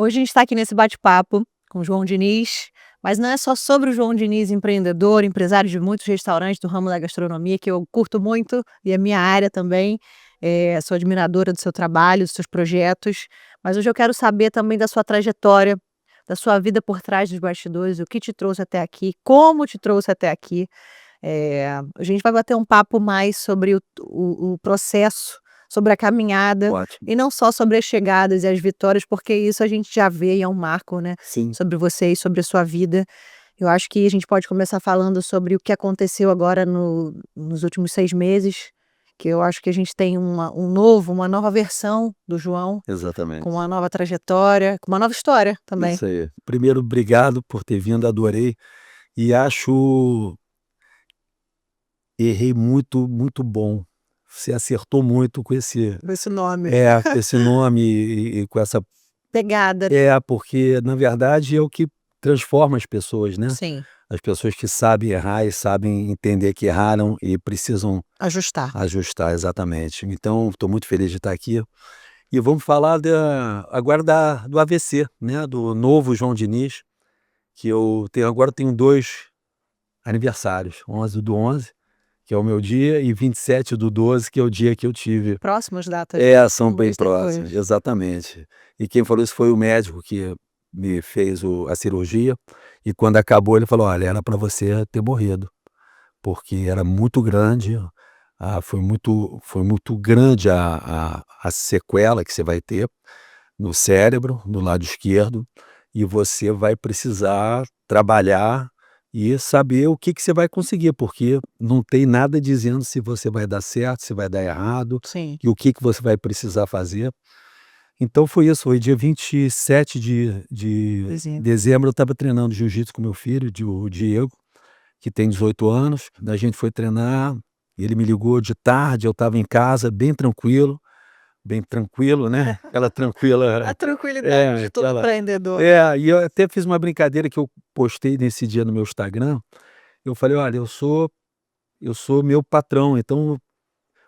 Hoje a gente está aqui nesse bate-papo com o João Diniz, mas não é só sobre o João Diniz, empreendedor, empresário de muitos restaurantes do ramo da gastronomia, que eu curto muito e é minha área também. Sou admiradora do seu trabalho, dos seus projetos, mas hoje eu quero saber também da sua trajetória, da sua vida por trás dos bastidores, o que te trouxe até aqui, como te trouxe até aqui. A gente vai bater um papo mais sobre o processo, sobre a caminhada, Ótimo. e não só sobre as chegadas e as vitórias, porque isso a gente já vê e é um marco, né, Sim. sobre você e sobre a sua vida. Eu acho que a gente pode começar falando sobre o que aconteceu agora nos últimos 6 meses, que eu acho que a gente tem uma nova versão do João, com Exatamente. uma nova trajetória, com uma nova história também. Isso aí. Primeiro, obrigado por ter vindo, adorei. E acho errei muito, muito bom. Você acertou muito com esse Com esse nome. com esse nome e com essa Pegada. porque na verdade é o que transforma as pessoas, né. Sim, As pessoas que sabem errar e sabem entender que erraram e precisam ajustar. ajustar, exatamente. Então, estou muito feliz de estar aqui. E vamos falar agora do AVC, né, do novo João Diniz, que eu tenho 2 aniversários, 11/11, que é o meu dia, e 27/12, que é o dia que eu tive. Próximas datas, São um bem mês próximos, depois. exatamente. E quem falou isso foi o médico que me fez a cirurgia, e quando acabou ele falou: "Olha, era para você ter morrido, porque era muito grande, foi muito grande a sequela que você vai ter no cérebro, no lado esquerdo, e você vai precisar trabalhar e saber o que que você vai conseguir, porque não tem nada dizendo se você vai dar certo, se vai dar errado, Sim, e o que que você vai precisar fazer". Então foi isso, foi dia 27 de dezembro. dezembro, eu estava treinando jiu-jitsu com meu filho, o Diego, que tem 18 anos, a gente foi treinar, ele me ligou de tarde, eu estava em casa bem tranquilo, né, aquela tranquila. A tranquilidade É, de todo aquela empreendedor. e eu até fiz uma brincadeira que eu postei nesse dia no meu Instagram, eu falei: "Olha, eu sou meu patrão, então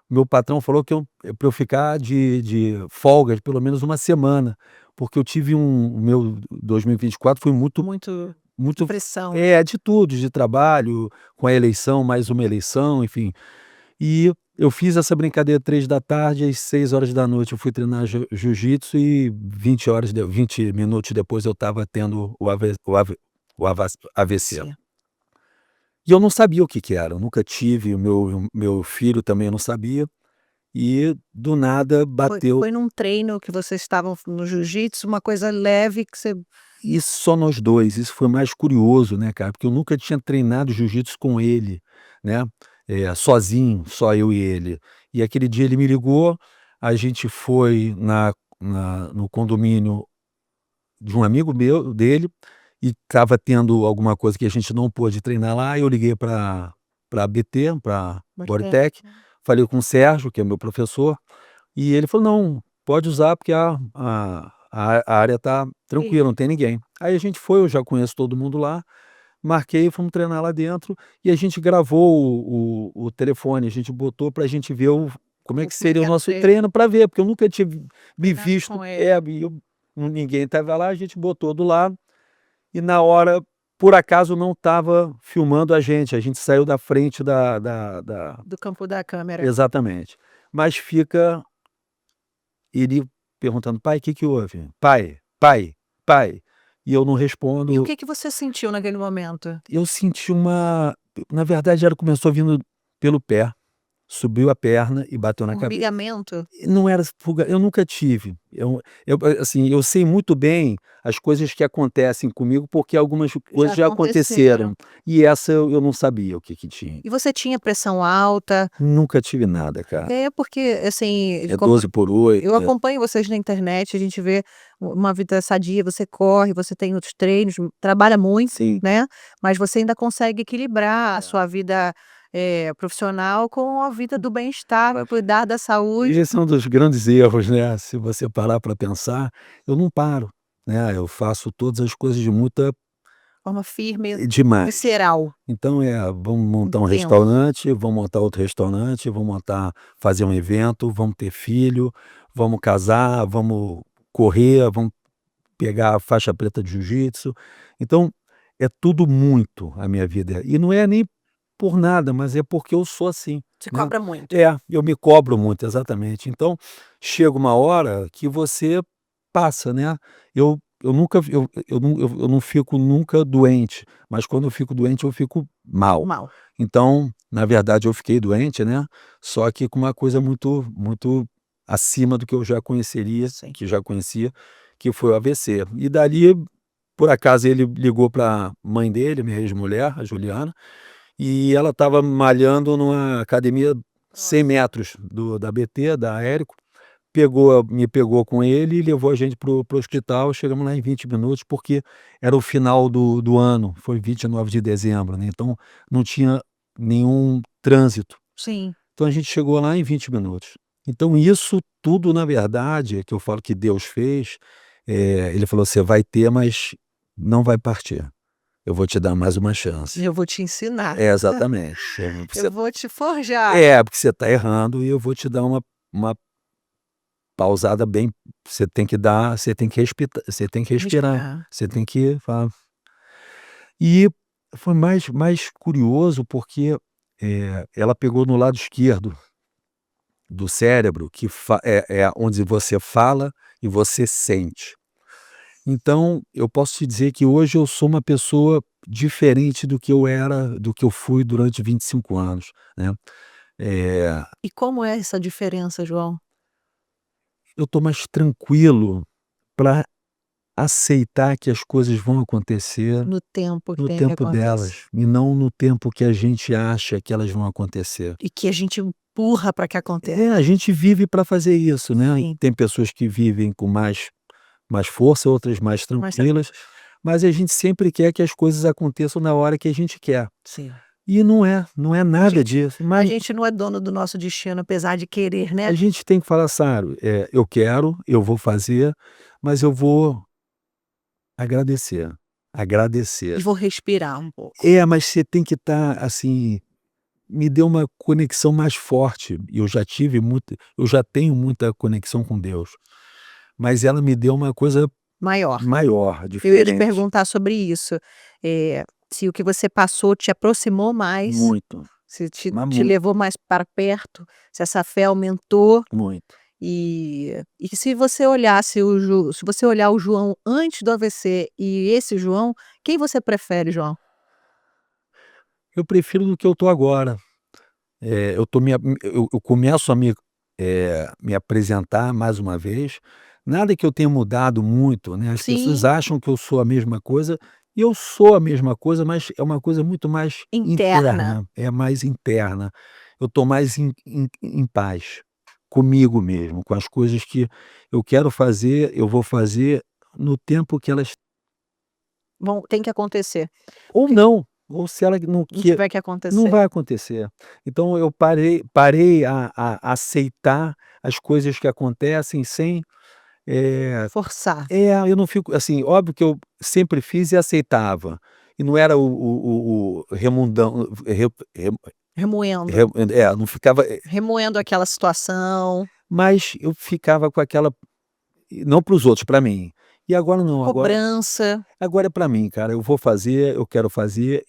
o meu patrão falou que pra eu ficar de folga de pelo menos uma semana, porque eu tive o meu 2024 foi muito Muito de muito pressão. de tudo, de trabalho, com a eleição, mais uma eleição, enfim". E eu fiz essa brincadeira 3 da tarde, às 6 horas da noite eu fui treinar jiu-jitsu e 20 minutos depois eu estava tendo o AVC. Sim. E eu não sabia o que que era, eu nunca tive, o meu filho também não sabia, e do nada Foi bateu. foi num treino que vocês estavam no jiu-jitsu, uma coisa leve que você Isso só nós 2, isso foi mais curioso, né, cara, porque eu nunca tinha treinado jiu-jitsu com ele, né, sozinho, só eu e ele. E aquele dia ele me ligou, a gente foi no condomínio de um amigo meu dele, e estava tendo alguma coisa que a gente não pôde treinar lá, eu liguei para BT, para bastante. Bodytech, falei com o Sérgio, que é meu professor, e ele falou: "Não, pode usar porque a área tá tranquila, não tem ninguém". Aí a gente foi, eu já conheço todo mundo lá, marquei, fomos treinar lá dentro, e a gente gravou o telefone, a gente botou pra gente ver como é que Como é seria que o era o nosso treino? treino pra ver, porque eu nunca tive me Treinado visto com ele. e eu ninguém estava lá, a gente botou do lado, e na hora, por acaso não estava filmando a gente saiu da frente da Do campo da câmera. exatamente. Mas fica ele perguntando: "Pai, que houve? Pai, pai, pai", e eu não E o respondo. que que você sentiu naquele momento? Eu senti na verdade ela começou vindo pelo pé, subiu a perna e bateu na cabeça. Formigamento? Não era fuga, eu nunca tive. Assim, eu sei muito bem as coisas que acontecem comigo, porque algumas Já coisas já aconteceram. aconteceram, e essa eu não sabia o que que tinha. E você tinha pressão alta? Nunca tive nada, cara. Porque, assim, É 12/8. eu acompanho vocês na internet, a gente vê uma vida sadia, você corre, você tem outros treinos, trabalha muito, Sim. né, mas você ainda consegue equilibrar a É. sua vida, profissional com a vida do bem-estar, pra cuidar da saúde, Esse é um dos grandes erros, né, se você parar para pensar, eu não paro, né, eu faço todas as coisas de muita de forma firme, demais. visceral, Então vamos montar um intenso. restaurante, vamos montar outro restaurante, fazer um evento, vamos ter filho, vamos casar, vamos correr, vamos pegar a faixa preta de jiu-jitsu. Então, é tudo muito a minha vida. E não é nem por nada, mas é porque eu sou assim, Se né. cobra muito. É, eu me cobro muito, exatamente. Então, chega uma hora que você passa, né. Eu nunca eu não fico nunca doente, mas quando eu fico doente, eu fico mal. Mal. Então, na verdade, eu fiquei doente, né, só que com uma coisa muito acima do que eu já conheceria Sim. que já conhecia, que foi o AVC. E dali, por acaso, ele ligou para mãe dele, minha ex-mulher, a Juliana, e ela estava malhando numa academia 100 Nossa. metros da BT, da Érico, me pegou com ele e levou a gente para o hospital, chegamos lá em 20 minutos, porque era o final do ano, foi 29 de dezembro, né, então não tinha nenhum trânsito. Sim. Então a gente chegou lá em 20 minutos. Então isso tudo, na verdade, que eu falo que Deus fez, ele falou: "Você vai ter, mas não vai partir. Eu vou te dar mais uma chance". Eu vou te ensinar. É, exatamente. Eu vou te forjar. Porque você está errando e eu vou te dar uma pausada bem você tem que você tem que respirar, Respirar. você tem que fa e foi mais curioso porque, ela pegou no lado esquerdo do cérebro, que é onde você fala e você sente. Então, eu posso te dizer que hoje eu sou uma pessoa diferente do que eu fui durante 25 anos, né. Eh, E como é essa diferença, João? eu estou mais tranquilo para aceitar que as coisas vão acontecer No tempo que no tem que tempo acontecer. delas, e não no tempo que a gente acha que elas vão acontecer. E que a gente empurra para que aconteça. É, a gente vive para fazer isso, né. Sim. Tem pessoas que vivem com mais força, outras mais Mas tranquilas, mas a gente sempre quer que as coisas aconteçam na hora que a gente quer. sim. E não é A nada gente disso, a mas gente não é dono do nosso destino, apesar de querer, né. a gente tem que falar: "Sário, eu quero, eu vou fazer, mas eu vou agradecer, E agradecer". vou respirar um pouco. É, mas você tem que estar, assim, me deu uma conexão mais forte, e eu já tenho muita conexão com Deus, mas ela me deu uma coisa Maior. maior, Eu ia te diferente. perguntar sobre isso, se o que você passou te aproximou mais, Muito, se mas te levou mais para perto, se essa fé aumentou, muito. e se você olhasse se você olhar o João antes do AVC e esse João, quem você prefere, João? Eu prefiro do que eu estou agora. Eu tô eu começo a me apresentar mais uma vez, nada que eu tenha mudado muito, né, as pessoas Sim, acham que eu sou a mesma coisa, e eu sou a mesma coisa, mas é uma coisa muito mais interna. interna, é mais interna. Eu estou mais em paz comigo mesmo, com as coisas que eu quero fazer, eu vou fazer no tempo que elas Tem que acontecer. ou Se não, ou se ela não não que tiver que não acontecer, vai acontecer. Então eu parei a aceitar as coisas que acontecem sem, eh forçar, eu não fico assim, óbvio que eu sempre fiz e aceitava, e não era o remundão, remoendo, não ficava, remoendo aquela situação, mas eu ficava com aquela não para os outros, para mim. E agora não, cobrança. agora é para mim, cara, eu vou fazer, eu quero fazer,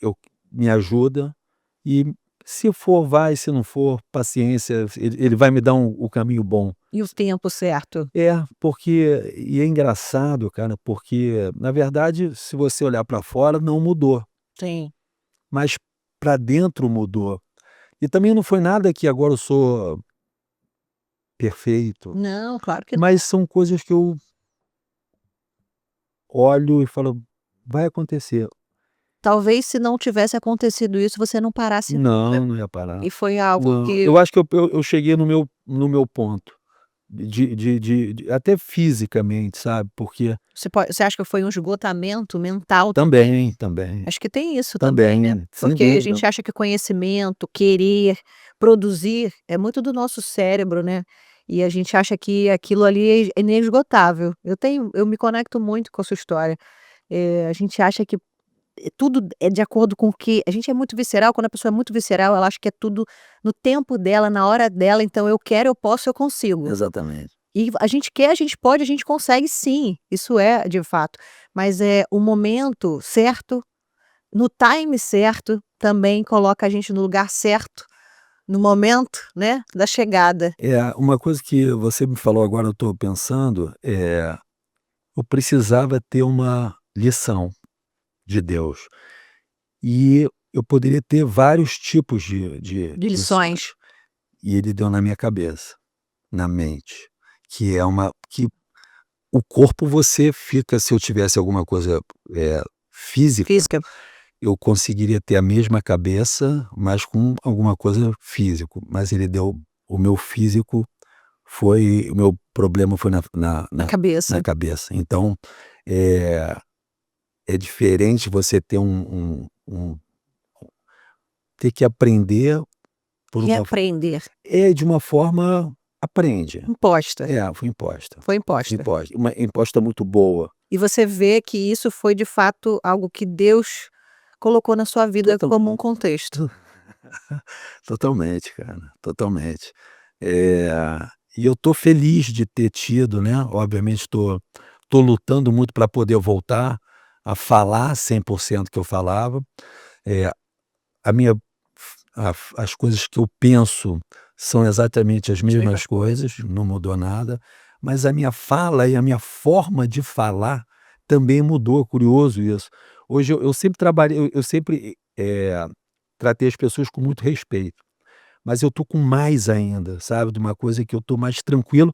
me ajuda. E se for, vai, se não for, paciência, ele vai me dar o caminho bom. E o tempo certo. É, porque é engraçado, cara, porque na verdade, se você olhar para fora, não mudou, Sim. mas para dentro mudou. E também não foi nada que agora eu sou perfeito, Não, claro que mas são coisas que eu olho e falo: "Vai acontecer". talvez se não tivesse acontecido isso, você não parasse nunca. Não, não ia parar. E foi algo Não, que eu acho que eu cheguei no meu ponto, de até fisicamente, sabe, porque você acha que foi um esgotamento mental também? também, também, Acho que tem isso também, né, também, sem porque a dúvida. gente acha que conhecimento, querer, produzir, é muito do nosso cérebro, né, e a gente acha que aquilo ali é inesgotável. Eu me conecto muito com a sua história. A gente acha que tudo é de acordo com o que a gente é muito visceral, quando a pessoa é muito visceral, ela acha que é tudo no tempo dela, na hora dela, então eu quero, eu posso, eu consigo. Exatamente. E a gente quer, a gente pode, a gente consegue sim, isso é de fato, mas é o momento certo, no time certo, também coloca a gente no lugar certo, no momento, né, da chegada. Uma coisa que você me falou agora, eu estou pensando, eu precisava ter uma lição de Deus. E eu poderia ter vários tipos de De lições. lições. E ele deu na minha cabeça, na mente, que o corpo você fica, se eu tivesse alguma coisa, física, Física. eu conseguiria ter a mesma cabeça, mas com alguma coisa físico, mas ele deu o meu físico o meu problema foi Na cabeça. na cabeça. Então, é é diferente você ter ter que aprender por uma Reaprender. de uma forma aprende. Imposta. Foi imposta. Foi Foi imposta. imposta. Uma imposta muito boa. E você vê que isso foi de fato algo que Deus colocou na sua vida Total como um contexto. Totalmente, cara, totalmente. Eh, e eu tô feliz de ter tido, né, obviamente tô lutando muito para poder voltar a falar 100% que eu falava. Eh, a minha as coisas que eu penso são exatamente as As mesmas mesmas coisas, não mudou nada, mas a minha fala e a minha forma de falar também mudou, curioso isso. Hoje eu sempre trabalhei eu sempre, tratei as pessoas com muito respeito, mas eu tô com mais ainda, sabe, de uma coisa que eu tô mais tranquilo,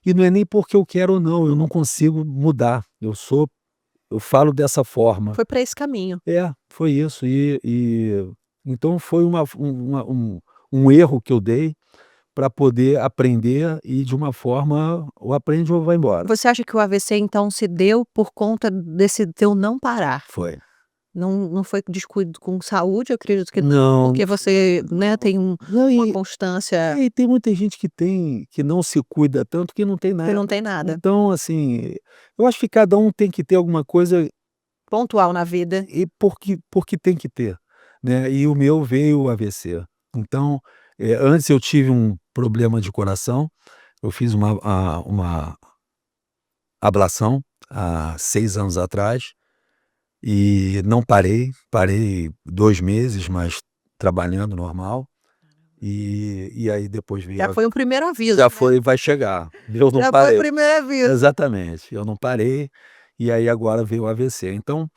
e não é nem porque eu quero ou não, eu não consigo mudar, eu falo dessa forma. Foi para esse caminho. Foi isso. Então foi um erro que eu dei para poder aprender e de uma forma ou aprende ou vai embora. Você acha que o AVC então se deu por conta desse teu não parar? Foi. Não foi descuido com saúde, eu acredito que não, Não, porque você, né, tem não uma e constância e tem muita gente que não se cuida tanto que não tem que nada. não tem nada. Então, assim, eu acho que cada um tem que ter alguma coisa Pontual na vida. e porque tem que ter, né, e o meu veio o AVC. Então, antes eu tive um problema de coração, eu fiz uma ablação há 6 anos atrás, e não parei 2 meses, mas trabalhando normal, e aí depois veio Já foi um primeiro aviso, já né. foi, vai chegar, eu não Já foi o parei. primeiro aviso. Exatamente, eu não parei, e aí agora veio o AVC. Então,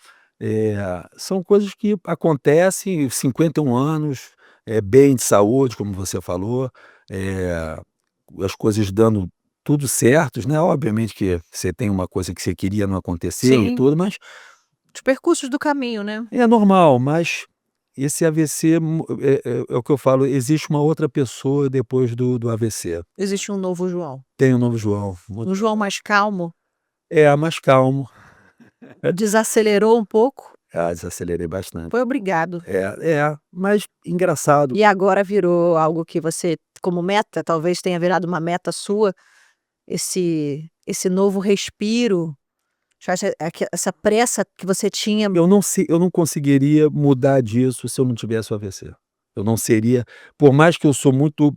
são coisas que acontecem, 51 anos, bem de saúde, como você falou, eh, as coisas dando tudo certos, né, obviamente que você tem uma coisa que você queria, não aconteceu e Sim, tudo, mas os percursos do caminho, né. é normal, mas esse AVC é o que eu falo, existe uma outra pessoa depois do AVC. Existe um novo João. Tem o novo João, Um João mais calmo, mais calmo. desacelerou um pouco, Desacelerei bastante. foi obrigado. Mas engraçado. E agora virou algo que você como meta, talvez tenha virado uma meta sua, esse novo respiro, já essa pressa que você tinha. Eu não conseguiria mudar disso se eu não tivesse o AVC. Eu não seria, por mais que eu sou muito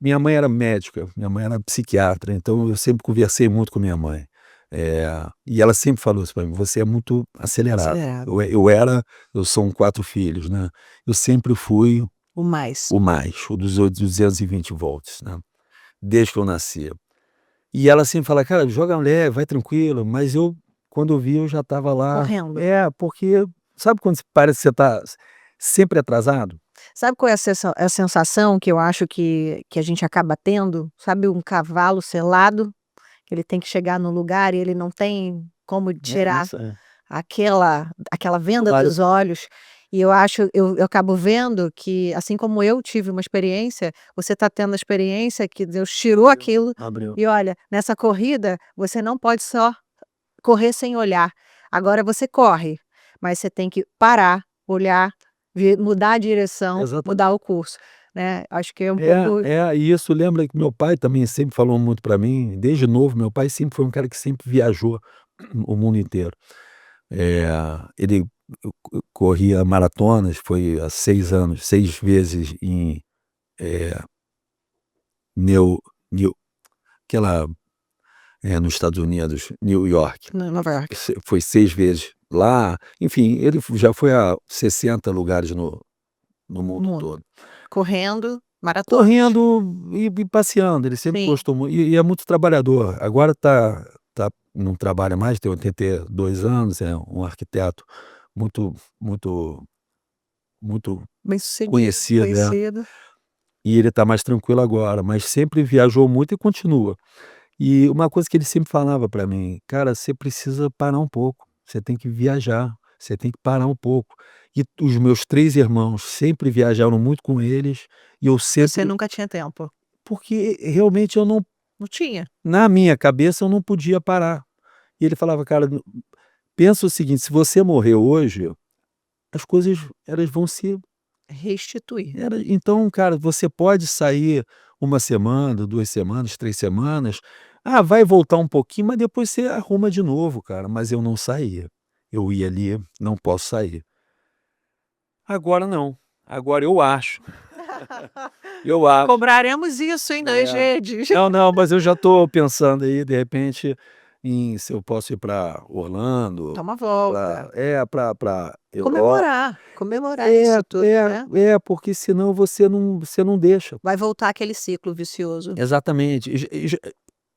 minha mãe era médica, minha mãe era psiquiatra, então eu sempre conversei muito com minha mãe. E ela sempre falou isso para mim: "Você é muito acelerado". Acelerado. Eu sou 4 filhos, né, eu sempre fui O mais. o mais, o dos 220 volts, né, desde que eu nasci. E ela sempre fala: "Cara, joga leve, vai tranquilo", mas quando eu vi, eu já estava lá. Correndo. Porque sabe quando parece que você está sempre atrasado? Sabe qual é a sensação que eu acho que a gente acaba tendo? Sabe um cavalo selado, que ele tem que chegar no lugar e ele não tem como tirar Isso, é. aquela venda Claro. dos olhos, e eu acho eu acabo vendo que, assim como eu tive uma experiência, você está tendo a experiência que Deus tirou aquilo, Abriu. e olha, nessa corrida você não pode só correr sem olhar. Agora você corre, mas você tem que parar, olhar, mudar a direção, mudar Exatamente. o curso, né. Acho que é um pouco E isso lembra que meu pai também sempre falou muito para mim, desde novo, meu pai sempre foi um cara que sempre viajou o mundo inteiro. Eh, ele corria maratonas, foi há 6 anos, 6 vezes em, eh, Neu Neu aquela, nos Estados Unidos, New York. Nova York. Foi 6 vezes lá, enfim, ele já foi a 60 lugares no mundo Mundo. todo. Correndo, maratona. Correndo e passeando, ele sempre Sim. gostou muito e é muito trabalhador. Agora não trabalha mais, tem 82 anos, é um arquiteto muito muito muito Bem-sucedido, conhecido, conhecido. e ele está mais tranquilo agora, mas sempre viajou muito e continua. E uma coisa que ele sempre falava para mim: "Cara, você precisa parar um pouco, você tem que viajar, você tem que parar um pouco". E os meus 3 irmãos sempre viajaram muito com eles, e eu Você sempre nunca tinha tempo. porque realmente eu não Não tinha. na minha cabeça eu não podia parar. E ele falava: "Cara, pensa o seguinte, se você morrer hoje, as coisas elas vão se Restituir. então, cara, você pode sair uma semana, 2 semanas, 3 semanas, vai voltar um pouquinho, mas depois você arruma de novo, cara", mas eu não saía. Eu ia ali: "Não posso sair". Agora não, agora eu acho, eu acho. Cobraremos isso, hein, nas É. redes. Não, não, mas eu já estou pensando aí, de repente, em se eu posso ir para Orlando, Dá uma volta. para Europa. Comemorar isso tudo, né. Porque senão você não deixa. Vai voltar aquele ciclo vicioso. Exatamente. E já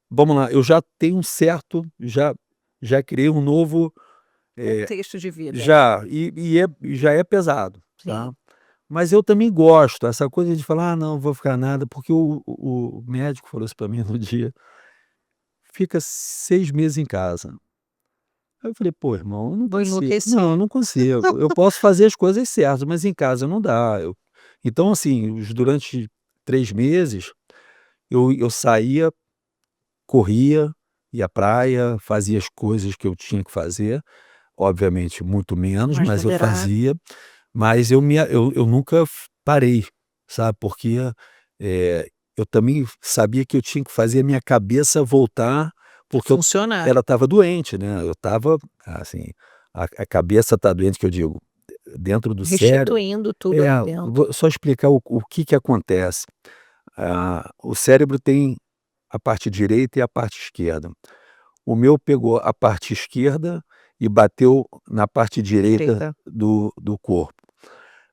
vamos lá, eu já tenho um certo já criei um novo, eh, Contexto de vida. já, já é pesado, Sim. tá. Mas eu também gosto, essa coisa de falar: "Ah, não, vou ficar nada", porque o médico falou isso para mim no dia: "Fica 6 meses em casa". Aí eu falei: "Pô, irmão, eu não Vou consigo. Não, eu enlouquecer. não consigo. Eu posso fazer as coisas certas, mas em casa não dá". Então, assim, durante 3 meses, eu saía, corria, ia à praia, fazia as coisas que eu tinha que fazer, obviamente muito menos, Mais mas eu moderado. fazia, mas eu nunca parei, sabe, porque, eu também sabia que eu tinha que fazer a minha cabeça voltar, porque Funcionar. ela estava doente, né, eu estava, assim, a cabeça está doente, que eu digo, dentro do cérebro. Restituindo tudo ali dentro. Vou só explicar o que que acontece. O cérebro tem a parte direita e a parte esquerda. O meu pegou a parte esquerda e bateu na parte direita Direita. do corpo,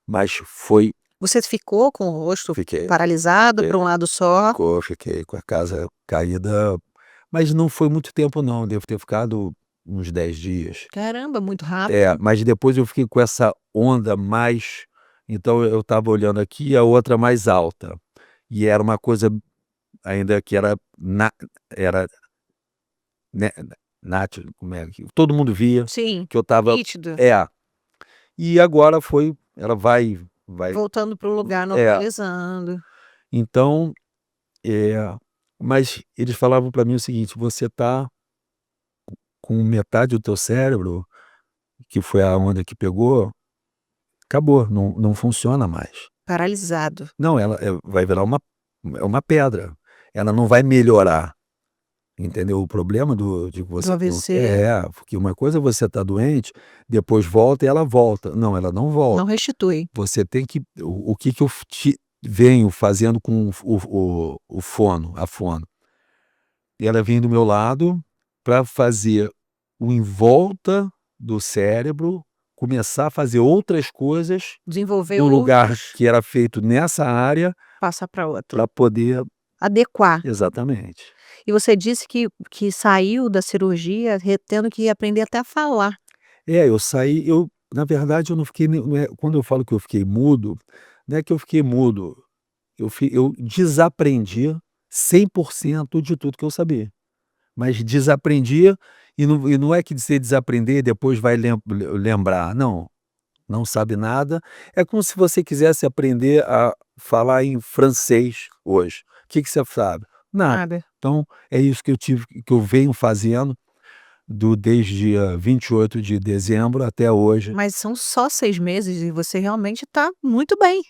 mas foi Você ficou com o rosto fiquei paralisado fiquei para um lado só? fiquei com a casa caída, mas não foi muito tempo não, devo ter ficado uns 10 dias. Caramba, muito É, rápido. mas depois eu fiquei com essa onda mais, então eu estava olhando aqui e a outra mais alta, e era uma coisa ainda que era, né, como é que todo mundo via Sim, que eu estava, nítido. é, e agora foi ela vai Voltando para o lugar, é, normalizando. então, é, mas eles falavam para mim o seguinte: "Você tá com metade do teu cérebro, que foi a onda que pegou, acabou, não funciona mais". Paralisado. Não, ela, vai virar uma pedra, ela não vai melhorar, entendeu? O problema de Do você ter AVC, porque uma coisa é você estar doente, depois volta e ela volta. Não, ela não não volta. restitui. Você tem que o que que eu venho fazendo com o fono, a fono. Ela vem do meu lado para fazer o em volta do cérebro, começar a fazer outras coisas Desenvolver do lugar outros, que era feito nessa área, passa para outro. para poder Adequar. exatamente. E você disse que saiu da cirurgia tendo que aprender até a falar. Eu saí, na verdade eu não fiquei não é quando eu falo que eu fiquei mudo, não é que eu fiquei mudo, eu desaprendi 100% de tudo que eu sabia. Mas desaprendi, e não é que você desaprender e depois vai lembrar, não, não sabe nada. É como se você quisesse aprender a falar em francês hoje. O que que você sabe? Nada. Nada. Então é isso que eu venho fazendo desde 28 de dezembro até hoje. Mas são só 6 meses e você realmente está muito bem.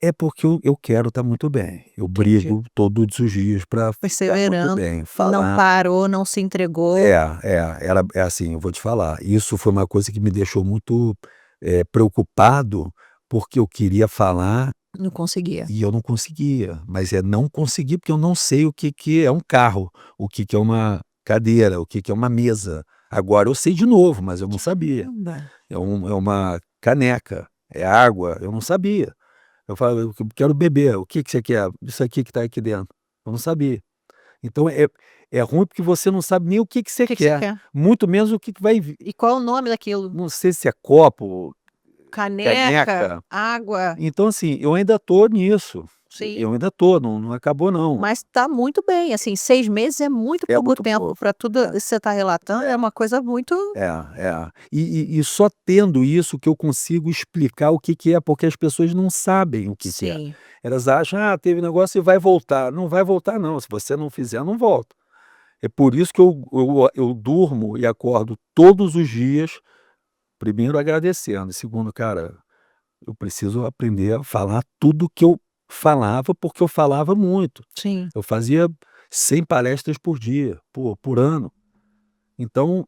É porque eu quero estar muito bem. Eu Entendi. brigo todos os dias para ficar muito Perseverando, bem, não falar. parou, não se entregou, É assim, eu vou te falar, isso foi uma coisa que me deixou muito, preocupado, porque eu queria falar não conseguia. e eu não conseguia, mas é não conseguir, porque eu não sei o que que é um carro. o que que é uma cadeira, o que que é uma mesa. Agora eu sei de novo, mas eu não sabia. Caramba! É uma caneca, é água, eu não sabia. Eu falo: "Eu quero beber", "O que que você quer?", "Isso aqui que está aqui dentro", eu não sabia. Então é ruim porque você não sabe nem o que O você que que você quer, quer? muito menos o que que vai vir. E qual é o nome daquilo? Não sei se é copo, Caneca, caneca. água, Então assim, eu ainda tô nisso, sim. eu ainda tô, não acabou não. Mas tá muito bem, assim, 6 meses é muito É pouco muito tempo pouco. para tudo isso que você está relatando, é uma coisa muito É, é. E só tendo isso que eu consigo explicar o que que é, porque as pessoas não sabem o que que é. sim, Elas acham: "Ah, teve negócio e vai voltar", não vai voltar não, se você não fizer não volta. É por isso que eu durmo e acordo todos os dias, primeiro agradecendo, e segundo, cara, eu preciso aprender a falar tudo que eu falava, porque eu falava muito. sim. Eu fazia 100 palestras por dia, por ano. Então,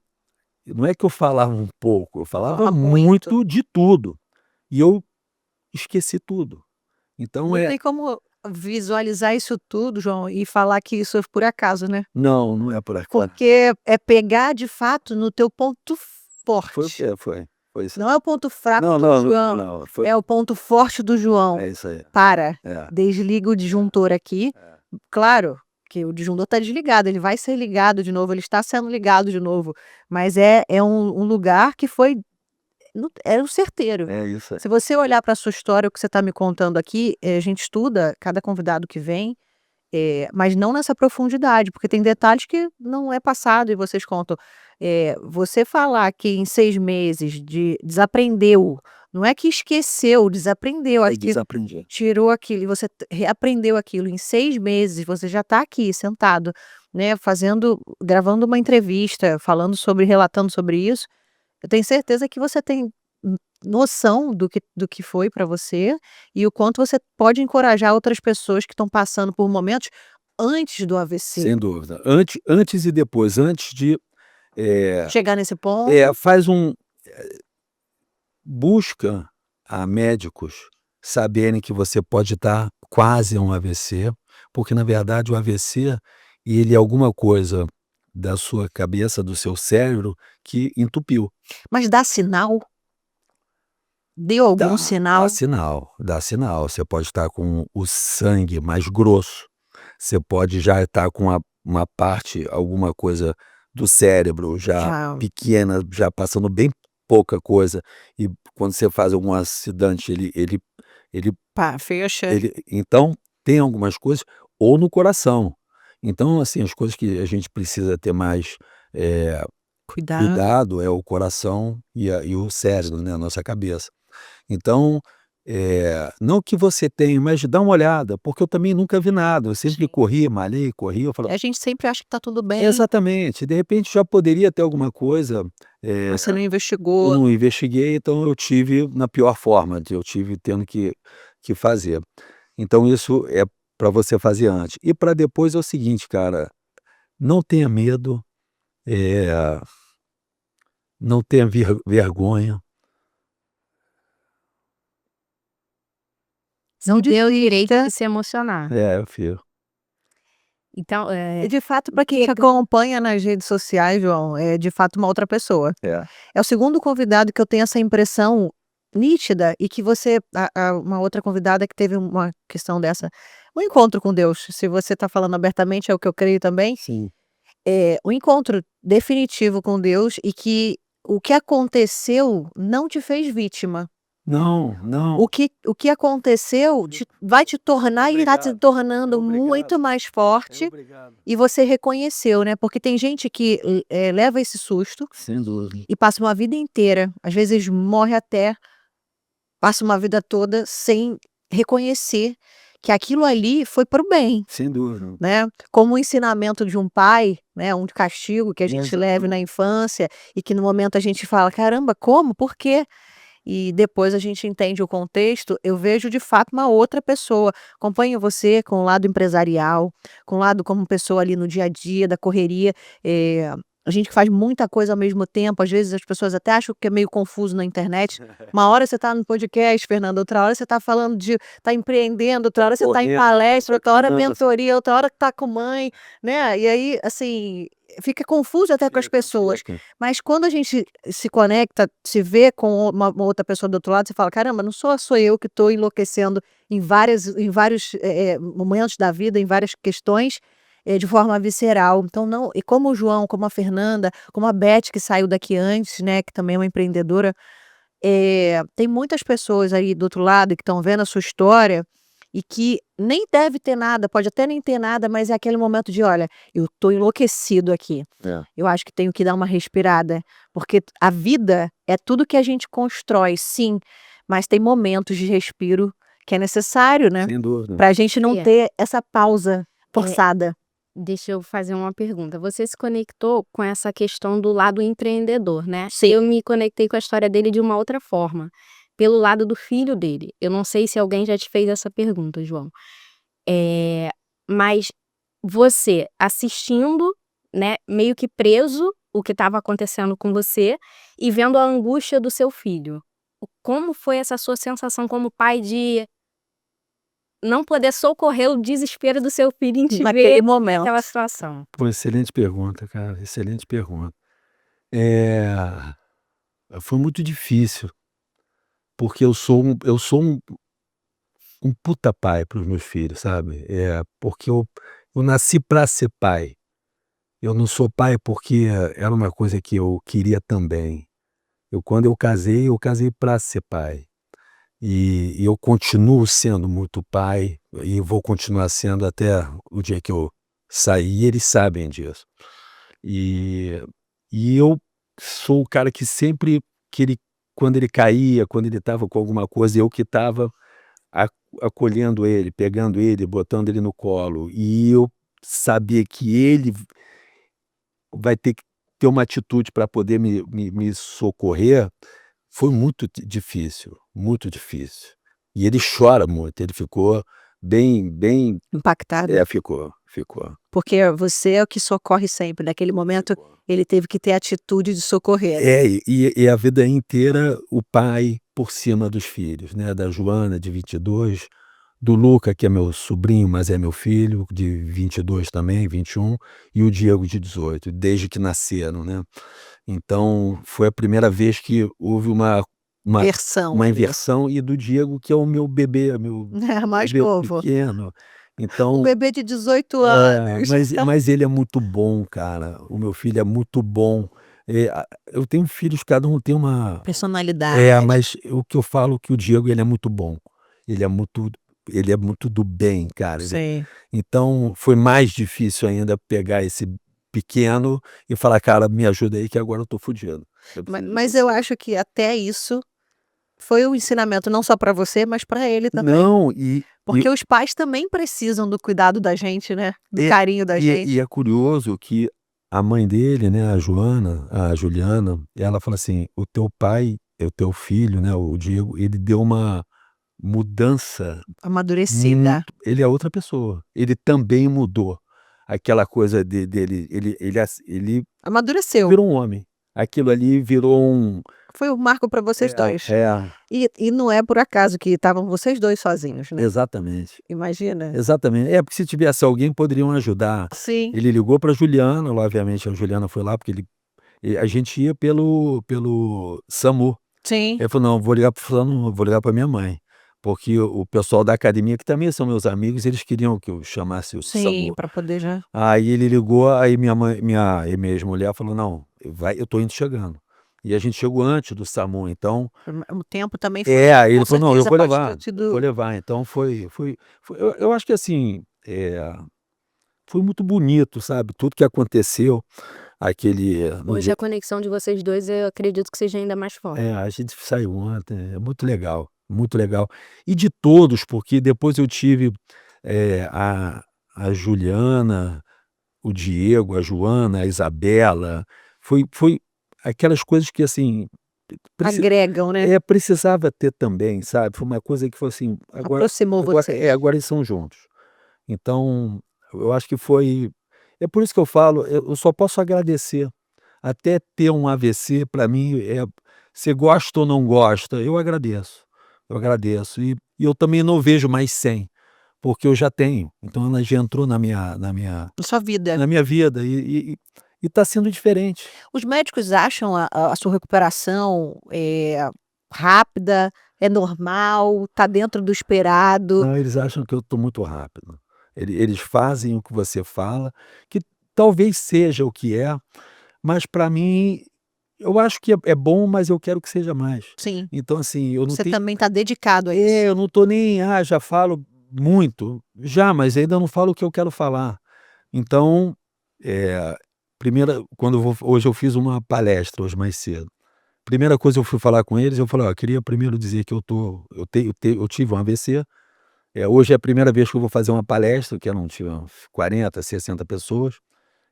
não é que eu falava um pouco, eu falava Fala muito. muito de tudo, e eu esqueci tudo. Então Não tem como visualizar isso tudo, João, e falar que isso é por acaso, né. não é por acaso. Porque é pegar de fato no teu ponto Foi o forte. que foi isso aí. Não é o ponto fraco Não, do não, João, não, foi é o ponto forte do João. é isso aí. Para, É, desliga o é, disjuntor aqui. é. Claro que o disjuntor está desligado, ele vai ser ligado de novo, ele está sendo ligado de novo, mas é um lugar que foi era o certeiro. É isso aí. Se você olhar para a sua história, o que você está me contando aqui, a gente estuda cada convidado que vem, mas não nessa profundidade, porque tem detalhes que não é passado e vocês contam. Você falar que em 6 meses desaprendeu, não é que esqueceu, desaprendeu, Aí acho que desaprendi. tirou aquilo e você reaprendeu aquilo em 6 meses, você já está aqui sentado, né, gravando uma entrevista, relatando sobre isso, eu tenho certeza que você tem noção do que foi para você e o quanto você pode encorajar outras pessoas que estão passando por momentos antes do AVC. Sem dúvida. Antes e depois, antes de, eh Chegar nesse ponto faz busca a médicos saberem que você pode estar quase a um AVC, porque na verdade o AVC, ele é alguma coisa da sua cabeça, do seu cérebro, que entupiu. mas dá sinal? Deu algum Dá sinal? sinal, dá sinal. Você pode estar com o sangue mais grosso, você pode já estar com uma parte, alguma coisa do cérebro já Já, pequena, já passando bem pouca coisa, e quando você faz algum acidente ele pá, fecha, ele então tem algumas coisas ou no coração. Então, assim, as coisas que a gente precisa ter mais, eh, cuidado. cuidado é o coração e o cérebro, né, a nossa cabeça. Então, não que você tenha, mas dá uma olhada, porque eu também nunca vi nada, eu sempre Sim. corri, malhei, corri, eu falo A gente sempre acha que tá tudo bem, exatamente, de repente já poderia ter alguma coisa, mas você não eu investigou. não investiguei, então eu tive na pior forma, eu tive tendo que fazer. Então isso é para você fazer antes. E para depois é o seguinte, cara, não tenha medo, eh, não tenha vergonha. Não Se deu o direito divirta. de se emocionar. Filho. Então, E de fato, para quem te acompanha nas redes sociais, João, é de fato uma outra pessoa. É. É o segundo convidado que eu tenho essa impressão nítida e que você uma outra convidada que teve uma questão dessa, um encontro com Deus, se você está falando abertamente, é o que eu creio também, Sim. um encontro definitivo com Deus e que o que aconteceu não te fez vítima. Não, não. O que aconteceu vai te tornar e está te Obrigado. tornando Obrigado. muito mais forte Obrigado. e você reconheceu, né, porque tem gente que, leva esse susto Sem dúvida. e passa uma vida inteira, às vezes morre até, passa uma vida toda sem reconhecer que aquilo ali foi para o bem, Sem dúvida. né, como o ensinamento de um pai, né, um castigo que a gente leva na Exatamente. infância e que no momento a gente fala: "Caramba, como? Por quê?" E depois a gente entende o contexto, eu vejo de fato uma outra pessoa. Acompanho você com o lado empresarial, com o lado como pessoa ali no dia a dia da correria, a gente faz muita coisa ao mesmo tempo, às vezes as pessoas até acham que é meio confuso na internet. Uma hora você está no podcast, Fernanda, outra hora você está falando tá empreendendo, outra hora você está em Correndo, palestra, outra hora caminhando. mentoria, outra hora está com mãe, né? E aí, assim, fica confuso até com as pessoas. Mas quando a gente se conecta, se vê com uma outra pessoa do outro lado, você fala, caramba, não sou eu que estou enlouquecendo em vários momentos da vida, em várias questões, de forma visceral. Então, não. E como o João, como a Fernanda, como a Beth, que saiu daqui antes, né, que também é uma empreendedora, tem muitas pessoas aí do outro lado que estão vendo a sua história e que nem deve ter nada, pode até nem ter nada, mas é aquele momento de, olha, eu tô enlouquecido aqui. É. Eu acho que tenho que dar uma respirada, porque a vida é tudo que a gente constrói, sim, mas tem momentos de respiro que é necessário, né? Sem dúvida. Pra gente não É. ter essa pausa forçada. Deixa eu fazer uma pergunta. Você se conectou com essa questão do lado empreendedor, né? Sim. Eu me conectei com a história dele de uma outra forma, pelo lado do filho dele. Eu não sei se alguém já te fez essa pergunta, João. Mas você assistindo, né, meio que preso o que estava acontecendo com você e vendo a angústia do seu filho. Como foi essa sua sensação como pai de não poder socorrer o desespero do seu filho em te Naquele ver momento. naquela situação? Pô, excelente pergunta, cara, excelente pergunta. Foi muito difícil, porque eu sou um puta pai para os meus filhos, sabe? Porque eu nasci para ser pai. Eu não sou pai porque era uma coisa que eu queria também. Quando eu casei para ser pai. E eu continuo sendo muito pai e vou continuar sendo até o dia que eu sair, e eles sabem disso. E eu sou o cara que sempre que ele quando ele caía, quando ele estava com alguma coisa, eu que estava acolhendo ele, pegando ele, botando ele no colo. E eu sabia que ele vai ter que ter uma atitude para poder me socorrer, foi muito difícil, muito difícil. E ele chora muito, ele ficou bem Impactado. ficou. Porque você é o que socorre sempre. Naquele momento, ele teve que ter a atitude de socorrer. E a vida inteira o pai por cima dos filhos, né, da Joana de 22, do Luca, que é meu sobrinho, mas é meu filho, de 22 também, 21, e o Diego de 18, desde que nasceram, né. Então, foi a primeira vez que houve uma Versão ali. inversão, e do Diego, que é o meu bebê, meu Mais bebê novo. pequeno. Um Então, bebê de 18 anos. mas ele é muito bom, cara. O meu filho é muito bom. Eu tenho filhos, cada um tem uma Personalidade. mas o que eu falo que o Diego, ele é muito bom. Ele é muito do bem, cara. Sim. Então, foi mais difícil ainda pegar esse pequeno e falar: "Cara, me ajuda aí que agora eu tô fudido". Mas eu acho que até isso foi um ensinamento não só para você, mas para ele também. Não, Porque os pais também precisam do cuidado da gente, né, do carinho da gente. e é curioso que a mãe dele, né, a Joana, a Juliana, ela fala assim: "O teu pai, o teu filho, né, o Diego, ele deu uma mudança Amadurecida. ele é outra pessoa. Ele também mudou. Aquela coisa dele, ele Amadureceu. virou um homem. Aquilo ali virou um Foi um marco para vocês dois. é, E não é por acaso que estavam vocês dois sozinhos, né. exatamente. Imagina. Exatamente. Porque se tivesse alguém, poderiam ajudar. Sim. Ele ligou para Juliana, obviamente a Juliana foi lá, porque a gente ia pelo SAMU. Sim. Ele falou: "Não, vou ligar para o fulano, vou ligar para minha mãe", porque o pessoal da academia, que também são meus amigos, eles queriam que eu chamasse o Sim, SAMU. para poder já. Aí ele ligou, aí minha ex-mulher falou: "Não, eu tô indo chegando". E a gente chegou antes do SAMU, então O tempo também foi aí ele com falou: "Não, eu certeza vou pode levar, ter sido Então eu acho que assim, foi muito bonito, sabe, tudo que aconteceu, aquele no Hoje dia a conexão de vocês dois, eu acredito que seja ainda mais forte. a gente saiu ontem, é muito legal, muito legal. E de todos, porque depois eu tive, a Juliana, o Diego, a Joana, a Isabela, foi aquelas coisas que, assim, agregam, né. precisava ter também, sabe, foi uma coisa que foi assim, Aproximou vocês. agora eles são juntos. Então, eu acho que foi é por isso que eu falo, eu só posso agradecer, até ter um AVC, para mim, você gosta ou não gosta, eu agradeço. Eu agradeço. E eu também não vejo mais 100, porque eu já tenho. Então ela já entrou Na sua vida. na minha vida e está sendo diferente. Os médicos acham a sua recuperação, rápida, é normal, tá dentro do esperado? Não, eles acham que eu estou muito rápido. Eles fazem o que você fala, que talvez seja o que é, mas para mim, eu acho que é bom, mas eu quero que seja mais. Sim. Então assim, eu não Você tenho também tá dedicado a isso. eu não estou nem: "Ah, já falo muito", já, mas ainda não falo o que eu quero falar. Então, primeira quando eu vou hoje eu fiz uma palestra, hoje mais cedo. Primeira coisa eu fui falar com eles, eu falei: "Ó, queria primeiro dizer que eu tive um AVC, hoje é a primeira vez que eu vou fazer uma palestra", que eram tinha 40, 60 pessoas,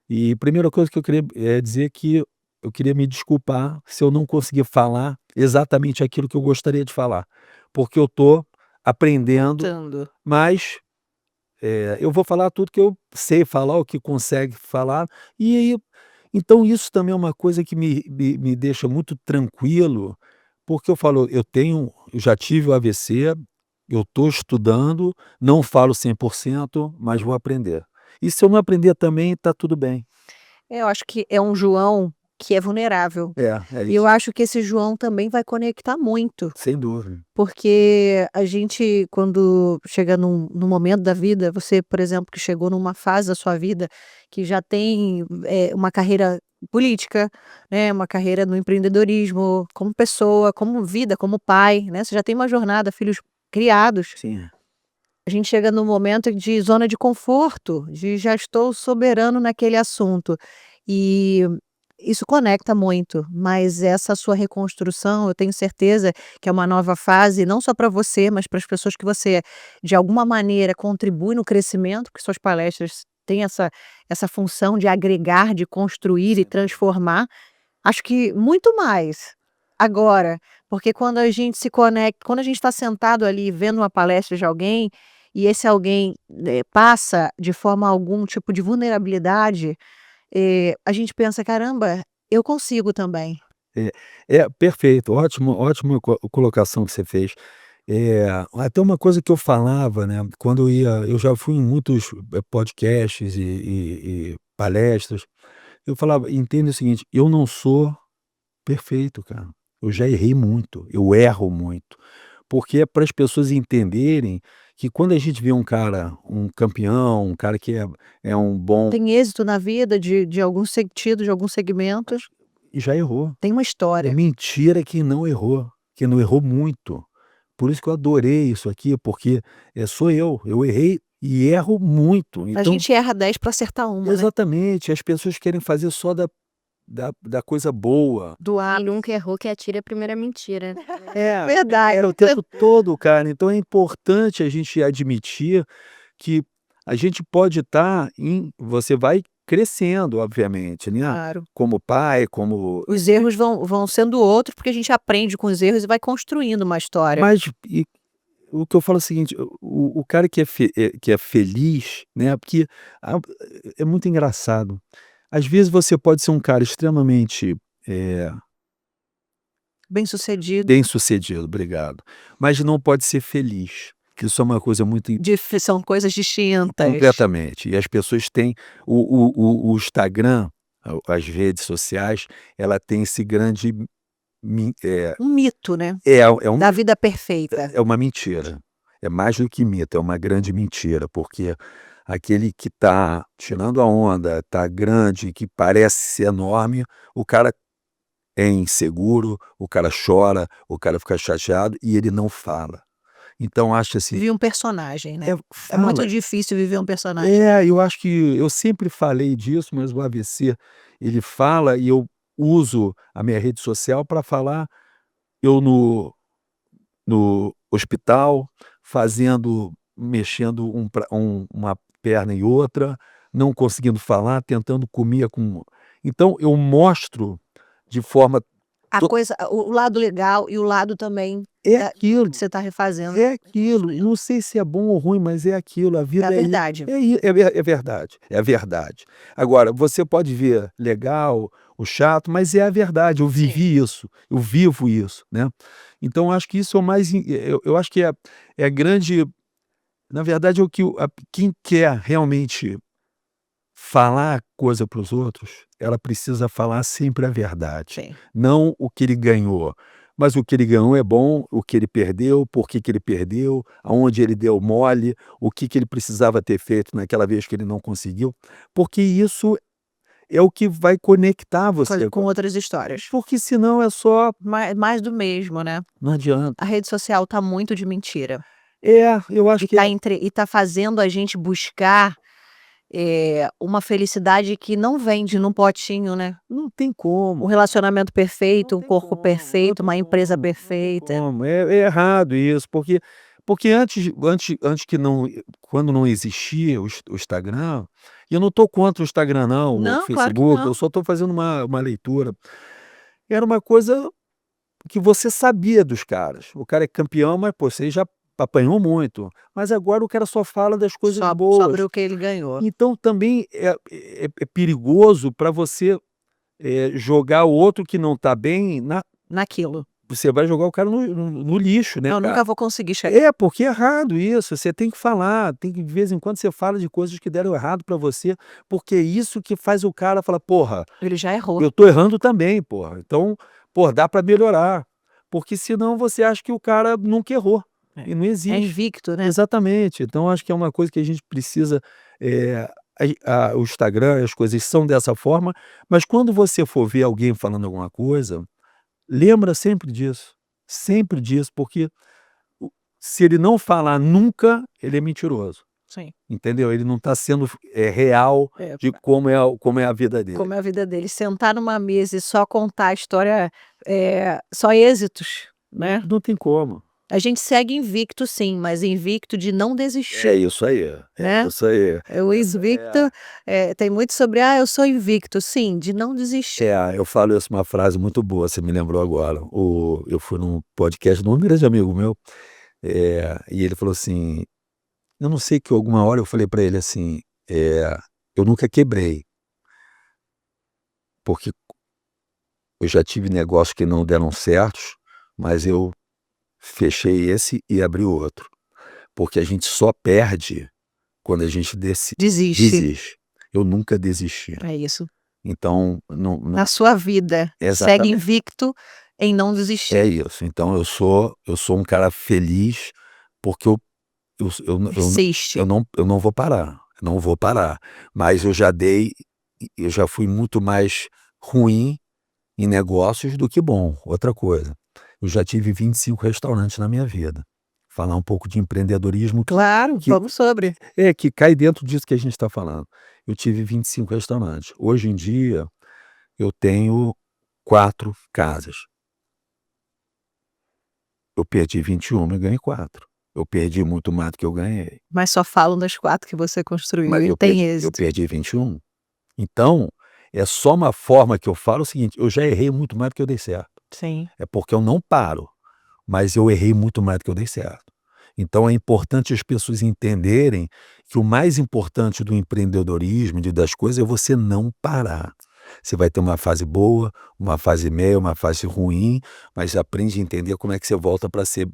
e a primeira coisa que eu queria, dizer que eu queria me desculpar se eu não conseguir falar exatamente aquilo que eu gostaria de falar, porque eu estou aprendendo, Tando. mas, eu vou falar tudo que eu sei falar, o que consegue falar, e aí então isso também é uma coisa que me deixa muito tranquilo, porque eu falo: eu já tive o AVC, eu estou estudando, não falo 100%, mas vou aprender. E se eu não aprender também, está tudo bem. Eu acho que é um João que é vulnerável. É E eu isso, acho que esse João também vai conectar muito, sem dúvida. porque a gente quando chega num momento da vida, você, por exemplo, que chegou numa fase da sua vida que já tem, uma carreira política, né, uma carreira no empreendedorismo, como pessoa, como vida, como pai, né, você já tem uma jornada, filhos criados. Sim, A gente chega num momento de zona de conforto, de já estou soberano naquele assunto. E isso conecta muito, mas essa sua reconstrução, eu tenho certeza que é uma nova fase, não só para você, mas para as pessoas que você, de alguma maneira, contribui no crescimento, porque suas palestras têm essa função de agregar, de construir e sim. transformar. Acho que muito mais. Agora, porque quando a gente se conecta, quando a gente está sentado ali vendo uma palestra de alguém, e esse alguém, passa de forma algum tipo de vulnerabilidade, a gente pensa: "Caramba, eu consigo também". É, perfeito, ótima colocação que você fez. Até uma coisa que eu falava, né, quando eu já fui em muitos, podcasts e palestras, eu falava: "Entenda o seguinte, eu não sou perfeito, cara. Eu já errei muito, eu erro muito". Porque é para as pessoas entenderem que quando a gente vê um cara, um campeão, um cara que é um bom Tem êxito na vida de algum sentido, de algum segmento, e já errou. tem uma É história. mentira que não errou muito. Por isso que eu adorei isso aqui, porque, sou eu errei e erro muito. A Então gente erra 10 para acertar uma, né. exatamente, as pessoas querem fazer só da coisa boa. Do Quem ápice. nunca errou que atire a primeira mentira. Verdade. É o tempo todo, cara. Então é importante a gente admitir que a gente pode estar você vai crescendo, obviamente, né, Claro. como pai, como Os erros vão sendo outros, porque a gente aprende com os erros e vai construindo uma história. mas o que eu falo é o seguinte, o cara que é feliz, né, porque a é muito engraçado. Às vezes você pode ser um cara extremamente, eh, Bem-sucedido, bem-sucedido, obrigado, mas não pode ser feliz, que isso é uma coisa muito são coisas distintas. completamente. E as pessoas têm o Instagram, as redes sociais, ela tem esse grande min Um mito, né, é um da vida perfeita. é uma mentira. É mais do que mito, é uma grande mentira, porque aquele que está tirando a onda, está grande, que parece ser enorme, o cara é inseguro, o cara chora, o cara fica chateado e ele não fala. Então acho assim, Vive um personagem, né. É fala muito difícil viver um personagem. eu acho que eu sempre falei disso, mas o AVC, ele fala e eu uso a minha rede social para falar, eu no hospital, mexendo uma perna e outra, não conseguindo falar, tentando comer com então eu mostro de forma A To coisa o lado legal e o lado também É da aquilo, que você tá refazendo. é aquilo. Não sei se é bom ou ruim, mas é aquilo, a É a vida é i verdade. é i é ver é verdade, é a verdade. Agora, você pode ver legal, o chato, mas é a verdade, eu Sim. vivi isso, eu vivo isso, né. Então eu acho que isso é o mais eu acho que é a grande na verdade é o que quem quer realmente falar coisa para os outros, ela precisa falar sempre a verdade, Sim. não o que ele ganhou, mas o que ele ganhou é bom, o que ele perdeu, por que que ele perdeu, aonde ele deu mole, o que que ele precisava ter feito naquela vez que ele não conseguiu, porque isso é o que vai conectar você Com outras histórias. porque senão é só Mais do mesmo, né. não adianta. A rede social tá muito de mentira. É, eu acho que E tá fazendo a gente buscar, uma felicidade que não vende num potinho, né. não tem Um como. relacionamento perfeito, Não um tem corpo como, não perfeito, tem uma empresa como, não tem perfeita. como. É errado isso, porque antes que não quando não existia o Instagram, e eu não estou contra o Instagram não, o Não, claro que Facebook, eu não. só estou fazendo uma leitura. Era uma coisa que você sabia dos caras. O cara é campeão, mas, pô, você já apanhou muito. Mas agora o cara só fala das coisas Só sobre boas. o que ele ganhou. Então também é perigoso para você, jogar o outro que não está bem na Naquilo. você vai jogar o cara no lixo, né, Eu cara. nunca vou conseguir chegar. É, porque é errado isso, você tem que falar, tem que de vez em quando você fala de coisas que deram errado pra você, porque é isso que faz o cara falar: "Porra, Ele já errou. eu tô errando também, porra, então, pô, dá pra melhorar", porque senão você acha que o cara nunca errou, É. e não É existe. invicto, né. Exatamente, então acho que é uma coisa que a gente precisa, eh, o Instagram, as coisas são dessa forma, mas quando você for ver alguém falando alguma coisa, lembra sempre disso, porque o se ele não falar nunca, ele é mentiroso, Sim. entendeu? Ele não está sendo real É, de como é a vida dele. como é a vida dele. Sentar numa mesa e só contar a história, só êxitos, Não né. não tem como. A gente segue invicto sim, mas invicto de não É desistir, isso aí, é né. isso aí. O Essa invicto, tem muito sobre: "Ah, eu sou invicto", sim, de não desistir. eu falo isso uma frase muito boa, você me lembrou agora. Eu fui num podcast de um grande amigo meu, e ele falou assim, eu não sei que alguma hora eu falei para ele assim, eu nunca quebrei, porque eu já tive negócios que não deram certos, mas eu fechei esse e abri outro, porque a gente só perde quando a gente Desiste. desiste. Eu nunca desisti. É isso. Então não Na sua vida, segue exatamente, invicto em não é desistir. isso. Então eu sou um cara feliz, porque Persiste. eu não vou parar, não vou parar. Mas eu já fui muito mais ruim em negócios do que bom. Outra coisa, eu já tive 25 restaurantes na minha vida. Falar um pouco de empreendedorismo Claro, que vamos sobre. que cai dentro disso que a gente está falando. Eu tive 25 restaurantes. Hoje em dia, eu tenho 4 casas. Eu perdi 21 e ganhei 4. Eu perdi muito mais do que eu ganhei, Mas só falam das 4 que você construiu mas e tem êxito. eu perdi 21. Então, é só uma forma que eu falo o seguinte, eu já errei muito mais do que eu dei certo. Sim. É porque eu não paro, mas eu errei muito mais do que eu dei certo. Então é importante as pessoas entenderem que o mais importante do empreendedorismo, das coisas, é você não parar. Você vai ter uma fase boa, uma fase meia, uma fase ruim, mas aprende a entender como é que você volta para ser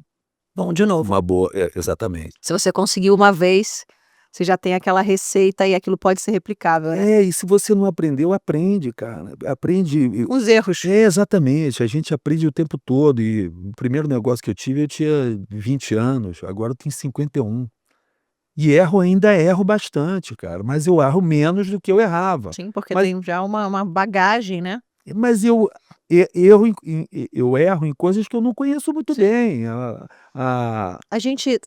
Bom, de novo, uma boa exatamente. se você conseguiu uma vez, você já tem aquela receita e aquilo pode ser replicável, né. É, e se você não aprendeu, aprende, cara. Aprende. Os erros. É, exatamente. A gente aprende o tempo todo. E o primeiro negócio que eu tinha 20 anos, agora eu tenho 51. E erro bastante, cara, mas eu erro menos do que eu errava. Sim, porque Mas tem já uma bagagem, né. mas eu erro eu erro em coisas que eu não conheço muito Sim. bem. A A gente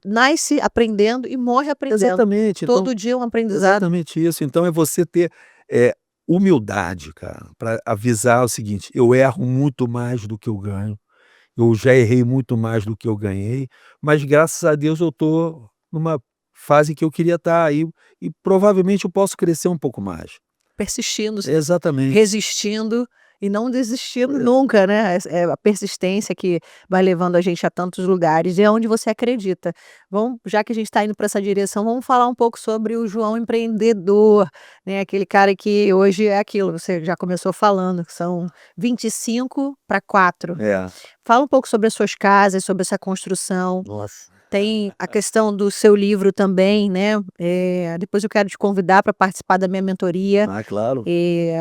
nasce aprendendo e morre aprendendo. exatamente, então Todo dia é um aprendizado. exatamente isso. Então é você ter, humildade, cara, para avisar o seguinte: "Eu erro muito mais do que eu ganho, eu já errei muito mais do que eu ganhei, mas graças a Deus eu tô numa fase que eu queria estar aí e provavelmente eu posso crescer um pouco mais". Persistindo, Exatamente. resistindo e não desistir nunca, né, é a persistência que vai levando a gente a tantos lugares e é onde você acredita. Vamos já que a gente está indo para essa direção, vamos falar um pouco sobre o João empreendedor, né, aquele cara que hoje é aquilo, você já começou falando, que são 25 para 4. É. Fala um pouco sobre as suas casas, sobre essa construção. Nossa. Tem a questão do seu livro também, né, depois eu quero te convidar para participar da minha mentoria. Ah, claro.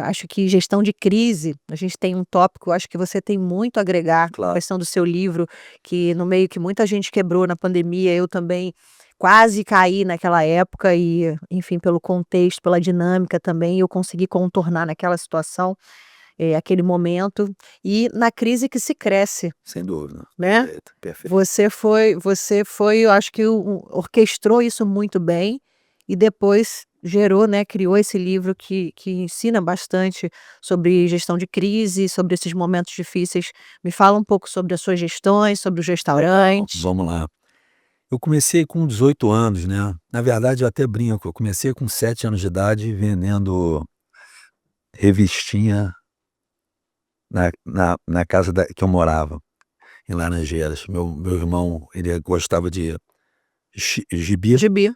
Acho que gestão de crise, a gente tem um tópico, acho que você tem muito a agregar com a Claro. questão do seu livro, que no meio que muita gente quebrou na pandemia, eu também quase caí naquela época e, enfim, pelo contexto, pela dinâmica também, eu consegui contornar naquela situação, aquele momento, e na crise que se cresce, Sem dúvida. né. Perfeito. Você foi, eu acho que orquestrou isso muito bem, e depois gerou, né, criou esse livro que ensina bastante sobre gestão de crise, sobre esses momentos difíceis. Me fala um pouco sobre as suas gestões, sobre os restaurantes. Vamos lá. Eu comecei com 18 anos, né, na verdade eu até brinco, eu comecei com 7 anos de idade vendendo revistinha na casa que eu morava, em Laranjeiras. Meu irmão, ele gostava de gibi, Gibi.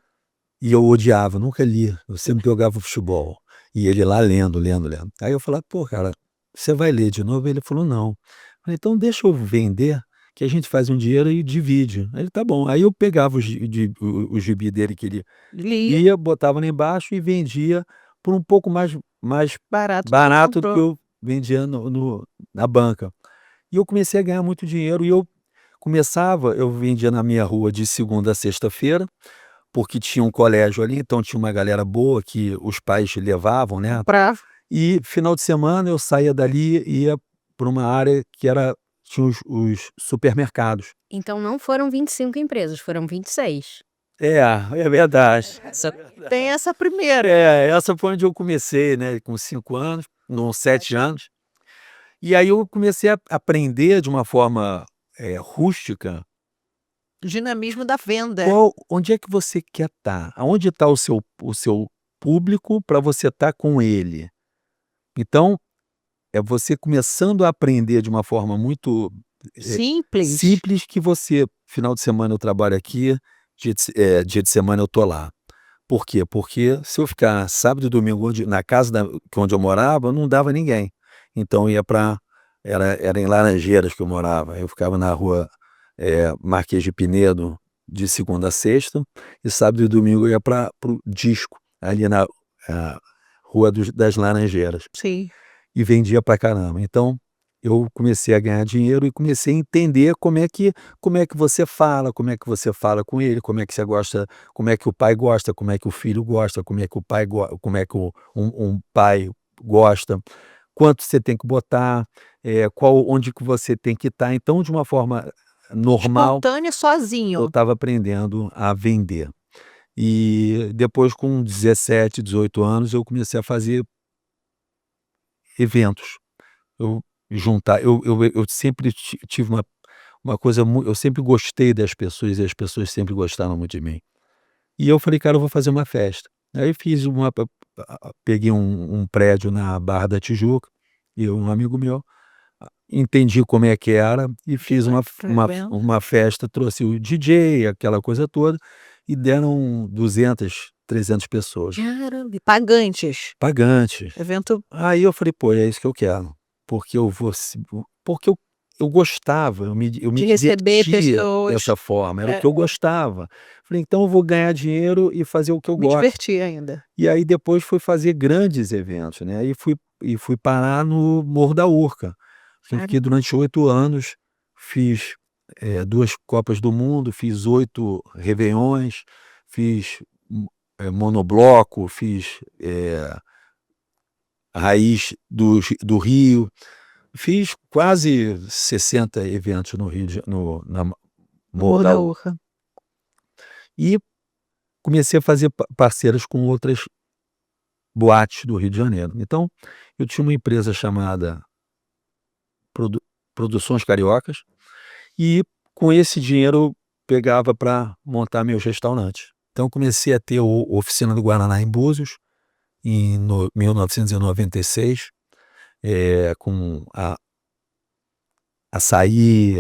e eu odiava, nunca li, eu sempre jogava futebol, e ele lá lendo, lendo, lendo. Aí eu falava: "Pô, cara, você vai ler de novo?" Ele falou: "Não." Falei: "Então deixa eu vender, que a gente faz um dinheiro e divide." Aí ele: "Tá bom." Aí eu pegava o gibi dele que ele Li. lia, botava lá embaixo e vendia por um pouco mais Barato que barato do que comprou. eu vendia na banca. E eu comecei a ganhar muito dinheiro, e eu vendia na minha rua de segunda a sexta-feira, porque tinha um colégio ali, então tinha uma galera boa que os pais levavam, né, Pra e final de semana eu saía dali e ia para uma área que tinha os supermercados. Então não foram 25 empresas, foram 26. É verdade. tem essa primeira. Essa foi onde eu comecei, né, com 5 anos, com 7 anos. E aí eu comecei a aprender de uma forma, rústica, Dinamismo da venda. onde é que você quer estar, aonde está o seu público para você estar com ele. Então, é você começando a aprender de uma forma muito, Simples. simples, que você final de semana eu trabalho aqui, dia de semana eu tô lá. Por quê? Porque se eu ficar sábado e domingo na casa onde eu morava, não dava ninguém. Então eu ia era em Laranjeiras que eu morava, eu ficava na rua, Marquês de Pinedo, de segunda a sexta, e sábado e domingo eu ia para o Disco, ali na Rua das Laranjeiras, Sim. e vendia pra caramba. Então, eu comecei a ganhar dinheiro e comecei a entender como é que você fala, como é que você fala com ele, como é que você gosta, como é que o pai gosta, como é que o filho gosta, como é que o pai como é que um pai gosta, quanto você tem que botar, onde que você tem que estar. Então, de uma forma normal, Espontâneo, eu sozinho. estava aprendendo a vender. E depois, com 17, 18 anos, eu comecei a fazer eventos. Eu eu sempre tive uma coisa, eu sempre gostei das pessoas e as pessoas sempre gostaram muito de mim. E eu falei: "Cara, eu vou fazer uma festa." Aí fiz peguei um prédio na Barra da Tijuca, e um amigo meu, entendi como é que era e fiz uma festa, trouxe o DJ, aquela coisa toda, e deram 200, 300 pessoas, Caramba, e pagantes. pagantes. Evento Aí eu falei: "Pô, é isso que eu quero, porque eu vou se porque eu gostava, eu me de receber divertia pessoas. dessa forma, era o É, que eu gostava." Falei: "Então eu vou ganhar dinheiro e fazer o que eu me gosto." diverti ainda. E aí depois fui fazer grandes eventos, né, e fui parar no Morro da Urca. Fiquei Caramba. durante 8 anos, fiz, 2 Copas do Mundo, fiz 8 réveillons, fiz, monobloco, fiz, Raiz do Rio, fiz quase 60 eventos no Rio de Ja no na No Morro Morro da da Urca. Urca. E comecei a fazer parceiras com outras boates do Rio de Janeiro. Então, eu tinha uma empresa chamada Produções Cariocas, e com esse dinheiro eu pegava para montar meus restaurantes. Então comecei a ter Oficina do Guaraná em Búzios, em 1996. com açaí,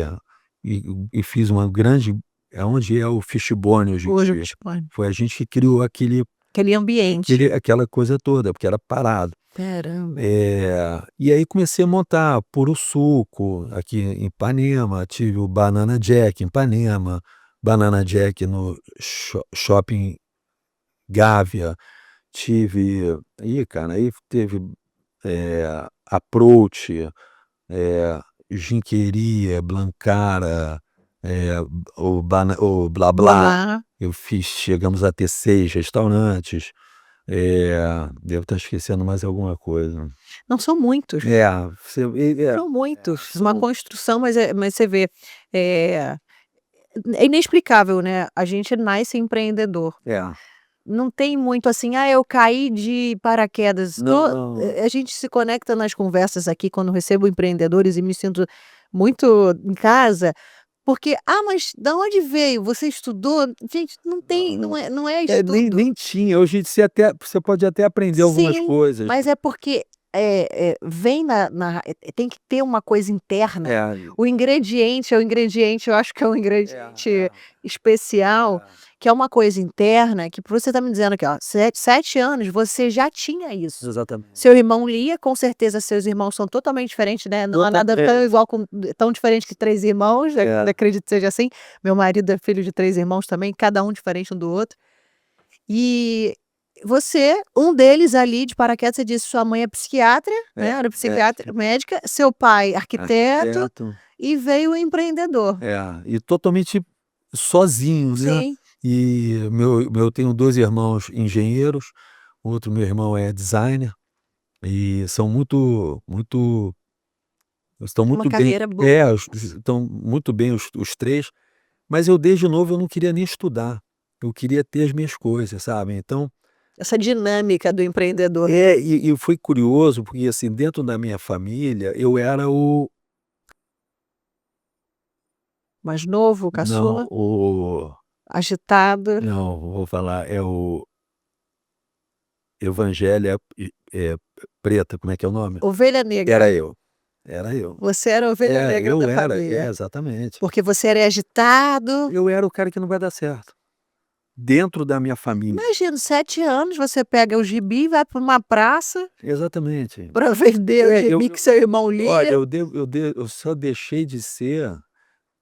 e fiz uma grande onde é o Fishbone hoje em Hoje, dia. tipo, Foi a gente que criou aquele ambiente. aquela coisa toda, porque era parado. Caramba. E aí comecei a montar Puro Suco aqui em Ipanema, tive o Banana Jack em Ipanema, Banana Jack no Shopping Gávea, tive cara, aí teve, Approach, Ginqueria, Blancara, o Blá Blá, Blá. chegamos a ter 6 restaurantes, devo estar esquecendo mais alguma coisa. Não são muitos. São muitos. Uma construção, mas você vê, é inexplicável, né, a gente nasce empreendedor. Não tem muito assim: "Ah, eu caí de paraquedas". Não. A gente se conecta nas conversas aqui quando recebo empreendedores e me sinto muito em casa, porque: "Ah, mas da onde veio? Você estudou?". Gente, não tem, não é estudo. Nem tinha, hoje você pode até aprender algumas Sim, coisas. mas é porque, vem tem que ter uma coisa interna. O ingrediente é o ingrediente, eu acho que é um ingrediente especial, que é uma coisa interna, que você tá me dizendo aqui, ó, 7 anos você já tinha isso. Exatamente. Seu irmão lia, com certeza seus irmãos são totalmente diferentes, né, não há nada tão igual tão diferente que 3 irmãos, acredito que seja assim. Meu marido é filho de 3 irmãos também, cada um diferente um do outro. E você, um deles ali de paraquedas, você disse sua mãe é psiquiatra, né, era psiquiatra, médica, seu pai arquiteto, e veio empreendedor. E totalmente sozinho, né. Sim. E eu tenho 2 irmãos engenheiros, outro meu irmão é designer, e estão Uma muito bem. carreira boa. Estão muito bem os 3, mas eu desde novo eu não queria nem estudar, eu queria ter as minhas coisas, sabe. Então Essa dinâmica do empreendedor. e foi curioso, porque assim, dentro da minha família, eu era o Mais novo, não, caçula, agitado, não, vou falar, é o Evangelho preta, como é que é o nome? ovelha negra. Era eu. Você era a ovelha negra Eu da era, família. exatamente. Porque você era agitado. Eu era o cara que não vai dar certo, dentro da minha família. Imagina, 7 anos, você pega o gibi e vai para uma praça Exatamente. para vender o eu gibi que seu irmão lia. olha, eu só deixei de ser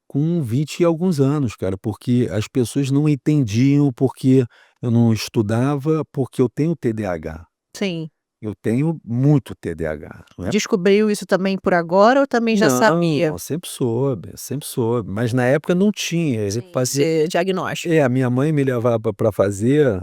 com 20 e alguns anos, cara, porque as pessoas não entendiam, porque eu não estudava, porque eu tenho TDAH. Sim. Eu tenho muito TDAH, não é. Descobriu isso também por agora ou também já sabia? Não, sempre soube, mas na época não tinha, ele fazia Esse diagnóstico. a minha mãe me levava para fazer,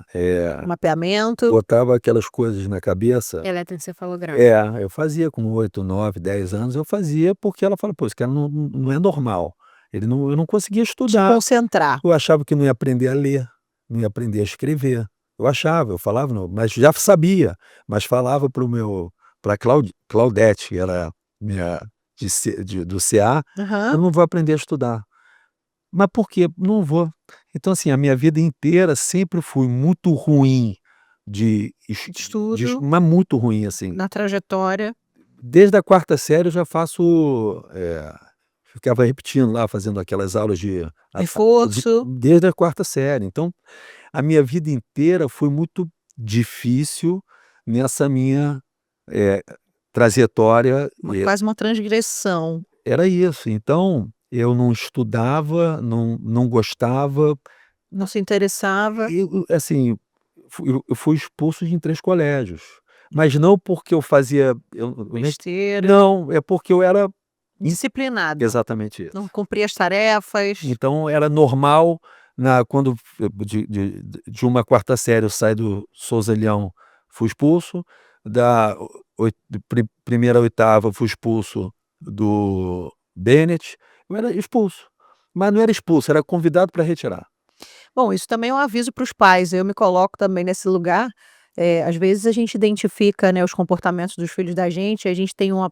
Mapeamento. botava aquelas coisas na cabeça. Eletroencefalograma. Eu fazia com 8, 9, 10 anos, eu fazia porque ela fala: "Pô, esse cara não é normal". Eu não conseguia Te estudar, concentrar. eu achava que não ia aprender a ler, não ia aprender a escrever. Eu falava não, mas já sabia, mas falava para Claudete, que era minha do CA: "Eu Aham. não vou aprender a estudar". Mas por quê? Não vou. Então assim, a minha vida inteira sempre fui muito ruim Estudo. mas muito ruim, assim. Na trajetória. Desde a 4ª série eu já faço, ficava repetindo lá, fazendo aquelas aulas Reforço. desde a 4ª série. Então, a minha vida inteira foi muito difícil nessa minha, trajetória, Quase uma transgressão. era isso. Então, eu não estudava, não gostava, Não se interessava. e assim, eu fui expulso em 3 colégios, mas não porque eu fazia Besteira. não, é porque eu era Disciplinado. exatamente isso. Não cumpria as tarefas. Então era normal quando de uma 4ª série eu saí do Souza Leão, fui expulso, da 1ª à 8ª fui expulso do Bennett, eu era expulso, mas não era expulso, era convidado para retirar. Bom, isso também é um aviso para os pais, eu me coloco também nesse lugar, às vezes a gente identifica, né, os comportamentos dos filhos da gente, a gente tem um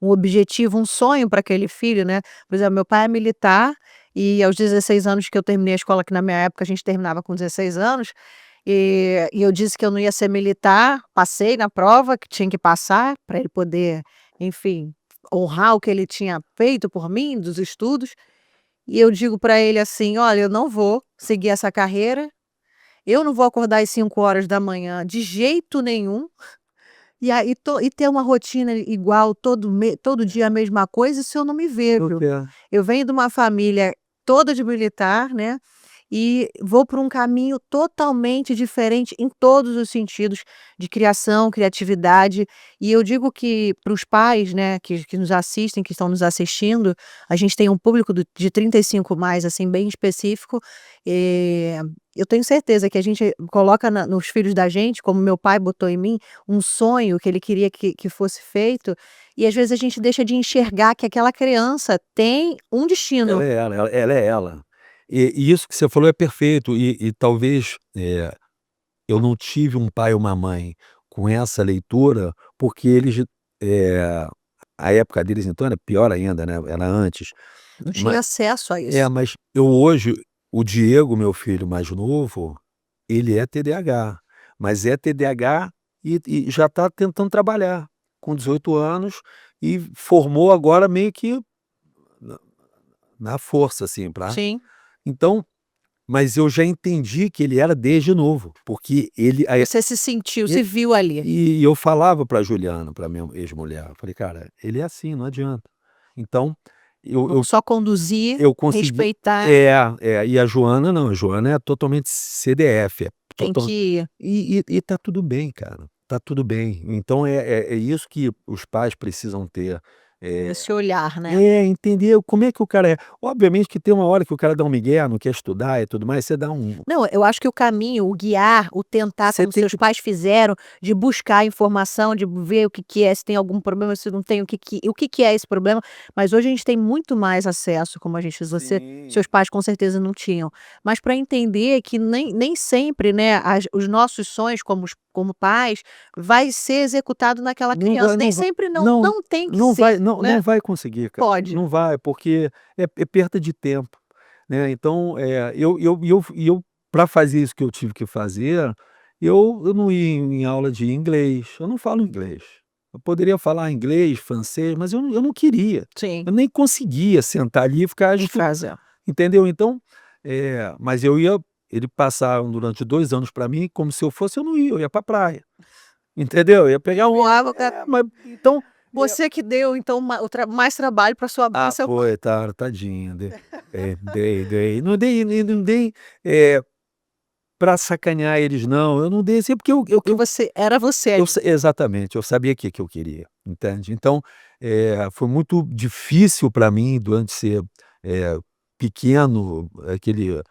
objetivo, um sonho para aquele filho, né. Por exemplo, meu pai é militar e aos 16 anos que eu terminei a escola, que na minha época a gente terminava com 16 anos, E eu disse que eu não ia ser militar, passei na prova, que tinha que passar, para ele poder, enfim, honrar o que ele tinha feito por mim, dos estudos. E eu digo para ele assim: olha, eu não vou seguir essa carreira, eu não vou acordar às 5 horas da manhã de jeito nenhum, e aí e ter uma rotina igual todo dia a mesma coisa, isso eu não me vejo. Eu venho de uma família toda de militar, né, e vou por um caminho totalmente diferente em todos os sentidos, de criação, criatividade. E eu digo que para os pais, né, que nos assistem, que estão nos assistindo, a gente tem um público de 35 mais, assim, bem específico. Eu tenho certeza que a gente coloca nos filhos da gente, como meu pai botou em mim, um sonho que ele queria que fosse feito, e às vezes a gente deixa de enxergar que aquela criança tem um destino. Ela é ela, ela é ela. E isso que você falou é perfeito e talvez, eu não tive um pai ou uma mãe com essa leitura, porque eles, eh, a época deles então era pior ainda, né, era antes. Não Ma tinha acesso a isso. mas eu hoje o Diego, meu filho mais novo, ele é TDAH, mas é TDAH e já está tentando trabalhar, com 18 anos e formou agora meio que na força, assim, pra Sim. então mas eu já entendi que ele era desde novo, porque ele aí Você se sentiu, e se viu ali. e eu falava pra Juliana, pra minha ex-mulher, eu falei: "Cara, ele é assim, não adianta". Então, eu eu Só conduzir, eu consegui respeitar, e a Joana não, a Joana é totalmente CDF, é tem total que e tá tudo bem, cara, tá tudo bem. Então é isso que os pais precisam ter, eh esse olhar, né. entender como é que o cara é. Obviamente que tem uma hora que o cara dá um migué, não quer estudar e tudo mais, você dá um Não, eu acho que o caminho, o guiar, o tentar, você como tem seus que pais fizeram, de buscar informação, de ver o que que é, se tem algum problema, se não tem, o que que é esse problema, mas hoje a gente tem muito mais acesso, como a gente seus sim. pais com certeza não tinham. Mas para entender que nem sempre, né, os nossos sonhos como pais, vai ser executado naquela criança, nem sempre Não não tem que não ser, vai não né. vai conseguir, cara. Pode. Não vai, porque é perda de tempo, né. Então, eu pra fazer isso que eu tive que fazer, eu não ia em aula de inglês, eu não falo inglês. Eu poderia falar inglês, francês, mas eu não queria. Sim, Eu nem conseguia sentar ali e ficar e fazer. entendeu? Então, mas eu ia ele passaram durante 2 anos pra mim como se eu fosse eu não ia, eu ia pra praia, entendeu? Eu ia pegar um Voava, cara. mas então Você que deu então mais trabalho para seu pai. foi, tadinho, dei. Não dei, eh, pra sacanear eles não, eu não dei assim, porque Porque você era você eu ali. sa exatamente, eu sabia que eu queria, entende. Então, foi muito difícil pra mim durante ser, eh, pequeno, aquele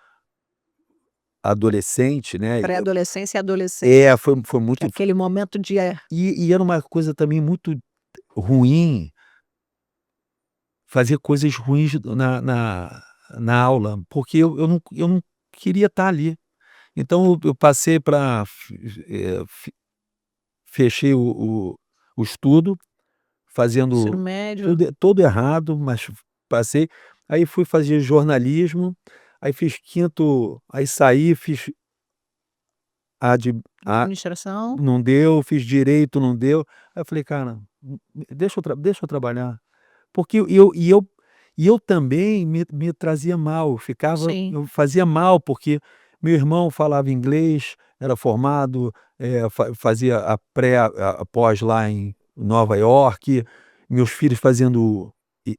adolescente, né, Pré-adolescência e adolescência, foi que é muito aquele momento de e era uma coisa também muito ruim, fazer coisas ruins na aula, porque eu não queria estar ali. Então eu passei para fechei o estudo, ensino fazendo médio, tudo todo errado, mas passei. Aí fui fazer jornalismo, aí fiz quinto aí saí, fiz ad a administração. não deu, fiz direito, não deu. Aí eu falei: "Cara, deixa eu trabalhar". Porque eu também me trazia mal, Sim, eu fazia mal, porque meu irmão falava inglês, era formado, fazia a pré a pós lá em Nova York, meus filhos fazendo e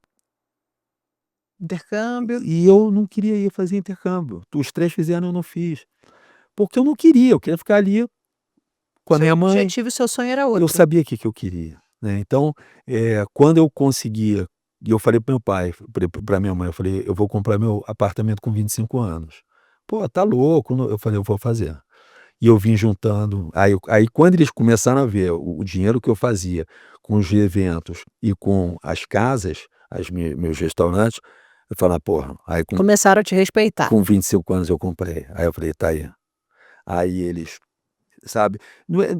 intercâmbio. eu não queria ir fazer intercâmbio. Os 3 fizeram, eu não fiz, porque eu queria ficar ali com a Seu minha mãe. objetivo e seu sonho era Eu outro. sabia que eu queria, né, então, quando eu conseguia e eu falei para meu pai, pra minha mãe, eu falei: "Eu vou comprar meu apartamento com 25 anos". "Pô, tá louco, não", eu falei: "Eu vou fazer". E eu vim juntando, aí quando eles começaram a ver o dinheiro que eu fazia com os eventos e com as casas, meus restaurantes, eu falei: "Porra", aí Começaram a te respeitar. com 25 anos eu comprei, aí eu falei: "Tá aí". Aí eles, sabe, não é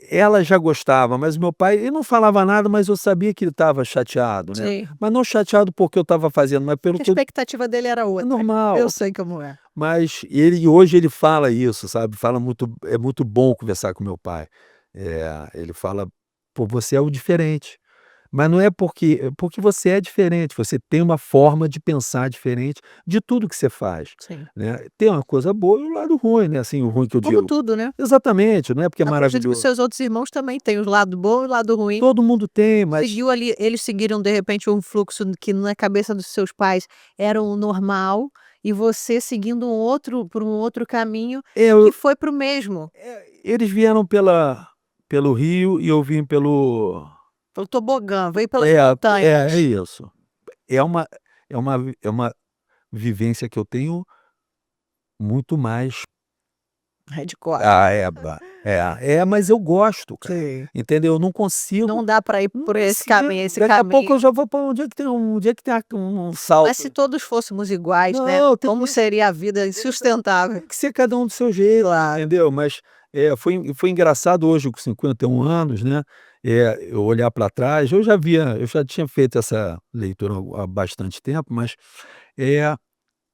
ela já gostava, mas meu pai, ele não falava nada, mas eu sabia que ele estava chateado, né. Sim. Mas não chateado porque eu estava fazendo, mas pelo Porque a que eu expectativa dele era é outra. normal. Eu sei como é. Mas hoje ele fala isso, sabe, fala muito, é muito bom conversar com meu pai. Ele fala: "Pô, você é o diferente". Mas não é porque você é diferente, você tem uma forma de pensar diferente de tudo que você faz, Sim. né. Tem uma coisa boa e um lado ruim, né, assim, o ruim que eu Como digo tudo, né. exatamente, não é porque é Acredito que os maravilhoso. seus outros irmãos também têm o lado bom e o lado ruim. Todo mundo tem, mas Seguiu ali, eles seguiram de repente um fluxo que na cabeça dos seus pais era o normal, e você seguindo por um outro caminho que eu foi para o mesmo. eles vieram pelo rio e eu vim pelo Pelo tobogã, veio pelas é, é montanhas. isso. É uma vivência que eu tenho muito mais. Hardcore. Ah, mas eu gosto, cara, Sim. entendeu? Eu não consigo, Não dá para ir não por esse consigo. caminho, esse Daqui a pouco caminho. eu já vou para um dia que tem um Mas se salto. todos fôssemos iguais, né, Não, como seria a vida insustentável. tem que ser cada um do seu jeito, entendeu? Mas, foi engraçado hoje com 51 anos, né, eu olhar para trás, eu já tinha feito essa leitura há bastante tempo, mas,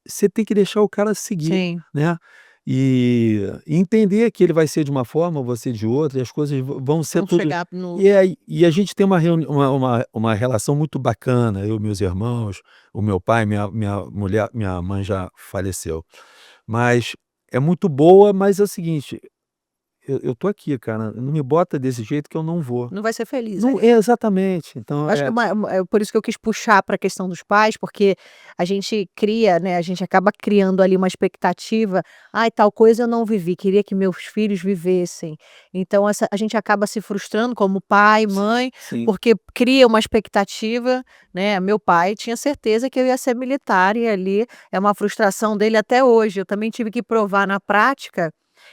você tem que deixar o cara seguir, Sim, né, e entender que ele vai ser de uma forma, você de outra, e as coisas vão ser vamos tudo. chegar no E a gente tem uma relação muito bacana, eu e meus irmãos, o meu pai, minha mulher, minha mãe já faleceu. Mas é muito boa, mas é o seguinte, eu tô aqui, cara, não me bota desse jeito que eu não vou. não vai ser feliz Não aí. é exatamente, então Eu acho que é por isso que eu quis puxar para a questão dos pais, porque a gente cria, né, a gente acaba criando ali uma expectativa: "Ai, tal coisa eu não vivi, queria que meus filhos vivessem". Então a gente acaba se frustrando como pai, sim, mãe, sim. porque cria uma expectativa, né. Meu pai tinha certeza que eu ia ser militar e ali é uma frustração dele até hoje. Eu também tive que provar na prática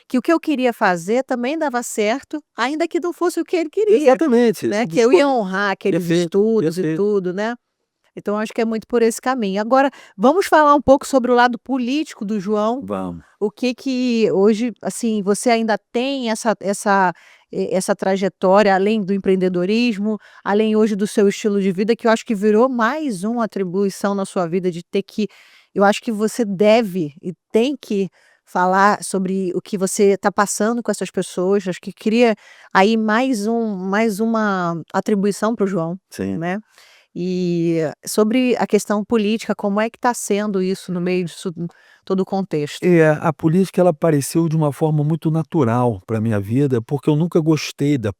que o que eu queria fazer também dava certo, ainda que não fosse o que ele queria. Exatamente, Né, que eu ia desculpa. honrar aqueles Perfeito, estudos e perfeito. tudo, né. Então acho que é muito por esse caminho. Agora, vamos falar um pouco sobre o lado político do João. Vamos. O que que hoje, assim, você ainda tem essa trajetória além do empreendedorismo, além hoje do seu estilo de vida, que eu acho que virou mais uma atribuição na sua vida de ter que eu acho que você deve e tem que falar sobre o que você está passando com essas pessoas, acho que cria aí mais uma atribuição para o João, Sim. né. E sobre a questão política, como é que está sendo isso no meio disso todo o contexto? A política ela apareceu de uma forma muito natural para minha vida, porque eu nunca gostei da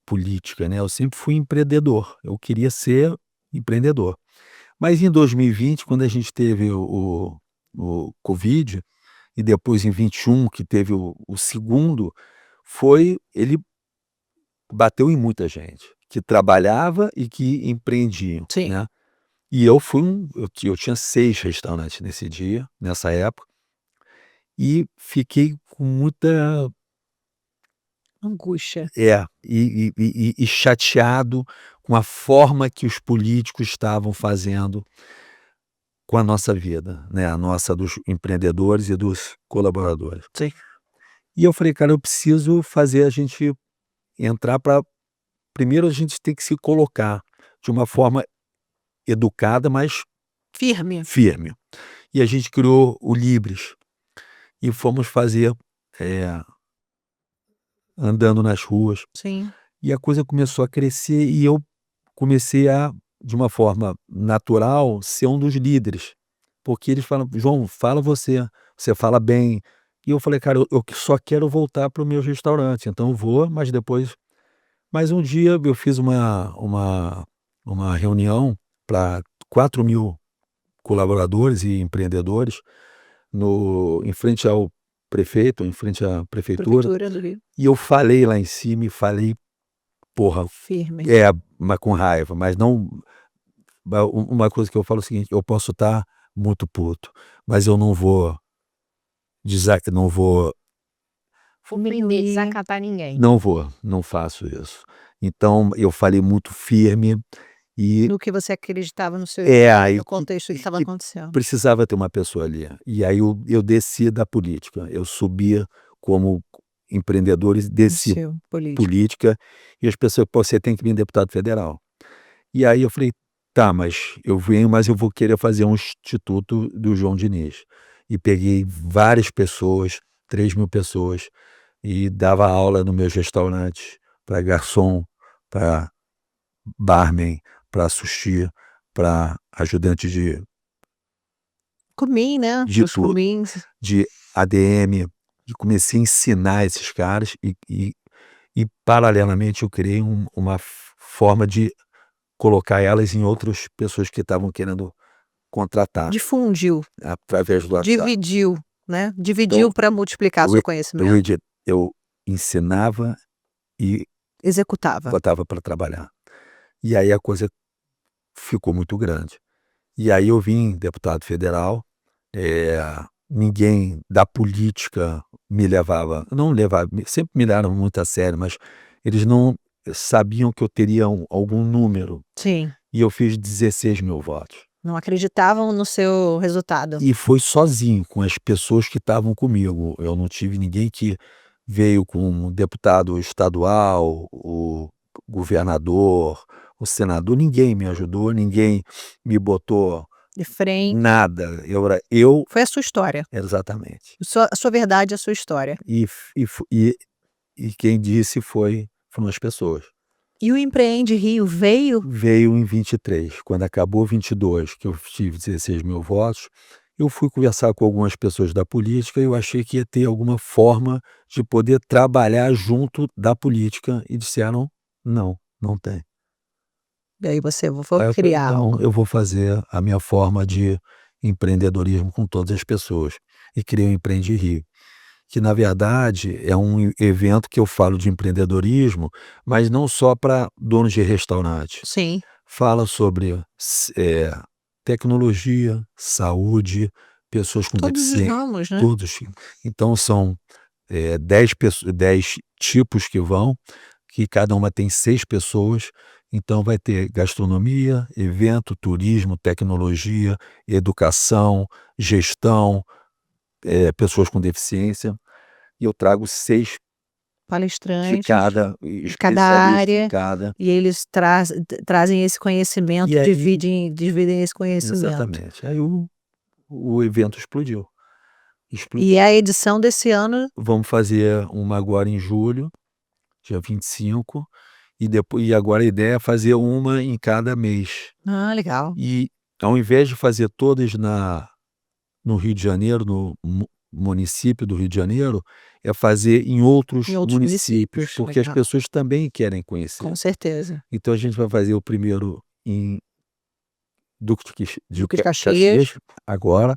política, né, eu sempre fui empreendedor, eu queria ser empreendedor. Mas em 2020, quando a gente teve o covid, e depois em 21 que teve o segundo, ele bateu em muita gente, que trabalhava e que empreendiam, Sim. né. E eu tinha 6 restaurantes nesse dia, nessa época, e fiquei com muita. Angústia. E chateado com a forma que os políticos estavam fazendo com a nossa vida, né, a nossa dos empreendedores e dos colaboradores. Sim. E eu falei: "Cara, eu preciso fazer a gente entrar para primeiro a gente tem que se colocar de uma forma educada, mas Firme. firme". E a gente criou o Libres e fomos fazer, eh, andando nas ruas, Sim. e a coisa começou a crescer e eu comecei a, de uma forma natural, ser um dos líderes, porque eles falam: "João, fala você, você fala bem". E eu falei: "Cara, eu só quero voltar para o meu restaurante, então eu vou, mas depois". Mas um dia eu fiz uma reunião para 4.000 colaboradores e empreendedores em frente ao prefeito, em frente à prefeitura, Prefeitura do Rio. e eu falei lá em cima e falei, porra, Firme. mas com raiva, mas não. Uma coisa que eu falo é o seguinte: eu posso estar muito puto, mas eu não vou Diminuir. Desacatar ninguém. não vou, não faço isso. Então eu falei muito firme e No que você acreditava no seu aí no contexto que estava que acontecendo. precisava ter uma pessoa ali. E aí eu desci da política, eu subia como empreendedores desse Seu político. política, e as pessoas: "Pô, você tem que vir deputado federal". E aí eu falei: "Tá, mas eu venho, mas eu vou querer fazer um instituto do João Diniz". E peguei várias pessoas, 3.000 pessoas, e dava aula nos meus restaurantes, para garçom, para barman, para sushi, para ajudante Cumim, né, de os tudo, cumins. de ADM, e comecei a ensinar esses caras e paralelamente eu criei uma forma de colocar elas em outras pessoas que estavam querendo contratar, Difundiu, através do WhatsApp. dividiu, né, Então, dividiu para multiplicar eu seu e eu conhecimento. edi eu ensinava e Executava. botava para trabalhar. E aí a coisa ficou muito grande. E aí eu vim deputado federal, eh, ninguém da política me levava, não levava, sempre me levaram muito a sério, mas eles não sabiam que eu teria algum número, Sim, e eu fiz 16.000 votos. não acreditavam no seu resultado. E foi sozinho, com as pessoas que estavam comigo, eu não tive ninguém que veio com um deputado estadual, o governador, o senador, ninguém me ajudou, ninguém me botou De frente. nada, eu Foi a sua história. exatamente. A sua verdade, a sua história. E f e fo e quem disse foram as pessoas. E o Empreende Rio veio? Veio em 23, quando acabou 22, que eu tive 16.000 votos, eu fui conversar com algumas pessoas da política e eu achei que ia ter alguma forma de poder trabalhar junto da política e disseram: "Não, não tem". E aí você foi Aí eu falei: criar "Então algo. eu vou fazer a minha forma de empreendedorismo com todas as pessoas", e criei o Empreende Rio, que na verdade é um evento que eu falo de empreendedorismo, mas não só para donos de restaurante. Sim, Fala sobre tecnologia, saúde, pessoas com todos os deficiência, ramos, né. todos. Então são, 10 tipos que vão, que cada uma tem 6 pessoas, então vai ter gastronomia, evento, turismo, tecnologia, educação, gestão, pessoas com deficiência, e eu trago 6 de Palestrantes cada, de cada especialistas em área, cada. e eles trazem esse conhecimento, E aí dividem esse conhecimento. exatamente, aí o evento explodiu. E a edição desse ano Vamos fazer uma agora em julho, dia 25, e agora a ideia é fazer uma em cada mês. legal. E ao invés de fazer todas no Rio de Janeiro, no município do Rio de Janeiro, é fazer em outros Em outros municípios, municípios, porque as legal. pessoas também querem conhecer. Com certeza. Então a gente vai fazer o primeiro em Duque de Caxias, Caxias, agora,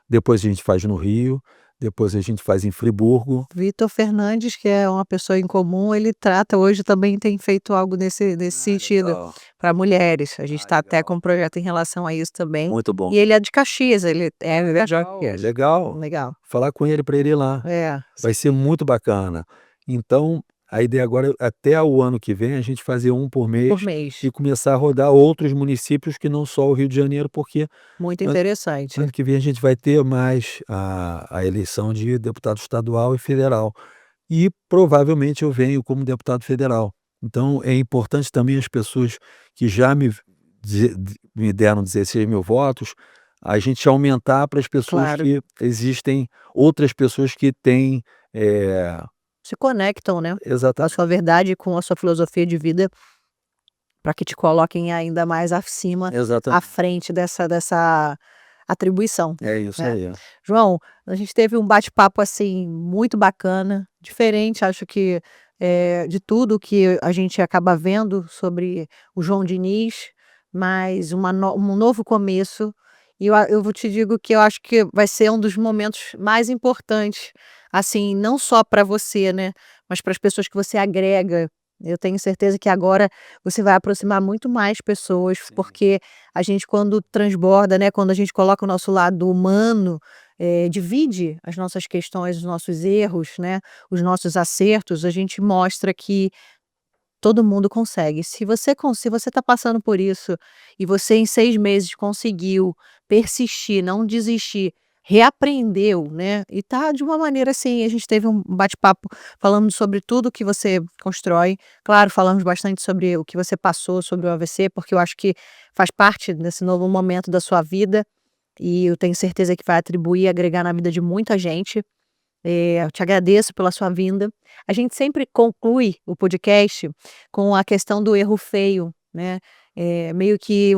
depois a gente faz no Rio, depois a gente faz em Friburgo. Vitor Fernandes, que é uma pessoa em comum, ele trata hoje também tem feito algo nesse sentido, Legal. para mulheres. A gente está até Legal. com um projeto em relação a isso também. Muito bom. E ele é de Caxias, ele é de Caxias. Legal. Legal. Falar com ele para ele ir lá. É, Vai ser muito bacana. Então, a ideia agora é até o ano que vem a gente fazer um por mês por mês. e começar a rodar outros municípios que não só o Rio de Janeiro, porque Muito An interessante. ano que vem a gente vai ter mais a eleição de deputado estadual e federal. E provavelmente eu venho como deputado federal. Então é importante também as pessoas que já me deram 16.000 votos, a gente aumentar para as pessoas Claro. que existem outras pessoas que têm, eh Se conectam, né, com a exatamente, sua verdade e com a sua filosofia de vida, para que te coloquem ainda mais acima, à exatamente. frente dessa atribuição, É isso né. aí. João, a gente teve um bate-papo, assim, muito bacana, diferente, acho que, de tudo que a gente acaba vendo sobre o João Diniz, mas um novo começo, e eu vou te digo que eu acho que vai ser um dos momentos mais importantes, assim, não só para você, né, mas para as pessoas que você agrega. Eu tenho certeza que agora você vai aproximar muito mais pessoas, Sim. porque a gente quando transborda, né, quando a gente coloca o nosso lado humano, divide as nossas questões, os nossos erros, né, os nossos acertos, a gente mostra que todo mundo consegue. Se você está passando por isso, e você em 6 meses conseguiu persistir, não desistir, reaprendeu, né, e tá de uma maneira assim, a gente teve um bate-papo falando sobre tudo que você constrói. Claro, falamos bastante sobre o que você passou, sobre o AVC, porque eu acho que faz parte desse novo momento da sua vida, e eu tenho certeza que vai atribuir e agregar na vida de muita gente. Eu te agradeço pela sua vinda. A gente sempre conclui o podcast com a questão do erro feio, né, meio que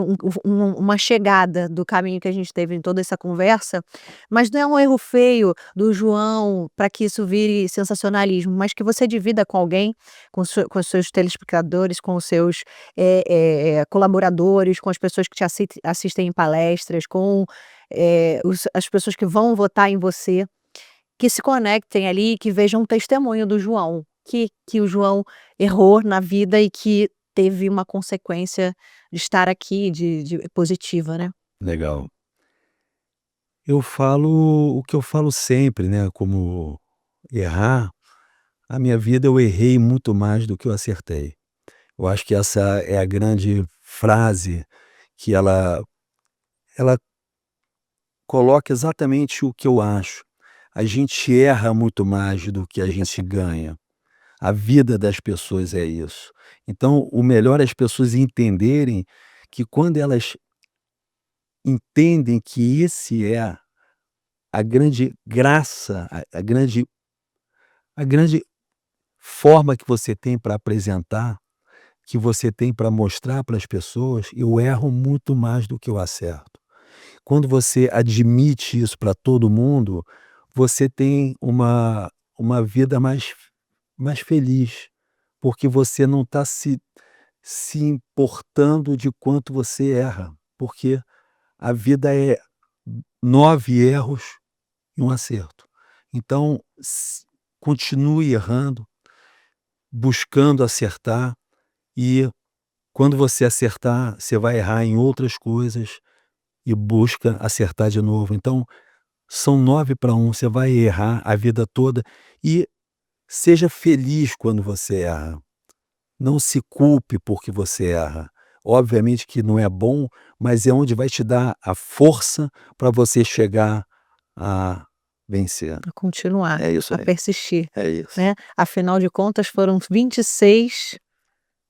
uma chegada do caminho que a gente teve em toda essa conversa, mas não é um erro feio do João para que isso vire sensacionalismo, mas que você divida com alguém, com os seus telespectadores, com os seus, colaboradores, com as pessoas que te assistem em palestras, com, as pessoas que vão votar em você. Que se conectem ali, que vejam um testemunho do João, que o João errou na vida e que teve uma consequência de estar aqui de positiva, né. Legal. Eu falo o que eu falo sempre, né, como errar, a minha vida eu errei muito mais do que eu acertei. Eu acho que essa é a grande frase que ela coloca exatamente o que eu acho. A gente erra muito mais do que a gente ganha. A vida das pessoas é isso. Então, o melhor é as pessoas entenderem que quando elas entendem que esse é a grande graça, a grande forma que você tem para apresentar, que você tem para mostrar para as pessoas, eu erro muito mais do que eu acerto. Quando você admite isso para todo mundo, você tem uma vida mais feliz, porque você não está se importando de quanto você erra, porque a vida é 9 erros e um acerto. Então, continue errando, buscando acertar, e quando você acertar, você vai errar em outras coisas e busca acertar de novo. Então, são 9-1, você vai errar a vida toda e seja feliz quando você erra. Não se culpe porque você erra. Obviamente que não é bom, mas é onde vai te dar a força para você chegar a vencer. A continuar, É isso a aí. persistir, É isso. né. Afinal de contas foram 26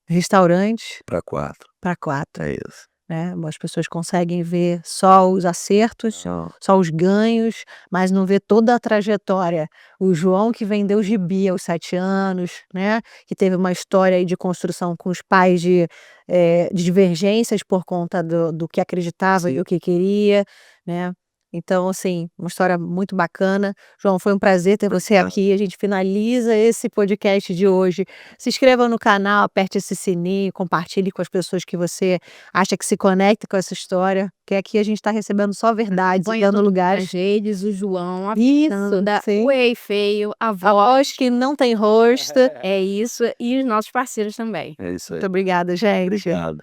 restaurantes Para 4. para 4, É isso. né. As pessoas conseguem ver só os acertos, só os ganhos, mas não vê toda a trajetória. O João que vendeu gibi aos 7 anos, né, que teve uma história aí de construção com os pais de divergências por conta do que acreditava e o que queria, né. Então, assim, uma história muito bacana. João, foi um prazer ter você aqui. A gente finaliza esse podcast de hoje. Se inscreva no canal, aperte esse sininho, compartilhe com as pessoas que você acha que se conecta com essa história, que aqui a gente está recebendo só verdades, dando Nas lugares. redes, o João, a Isso, da sim. o Ei Feio, a A voz, voz que não tem rosto. é isso, e os nossos parceiros também. É isso aí. Muito obrigada, gente. Obrigado.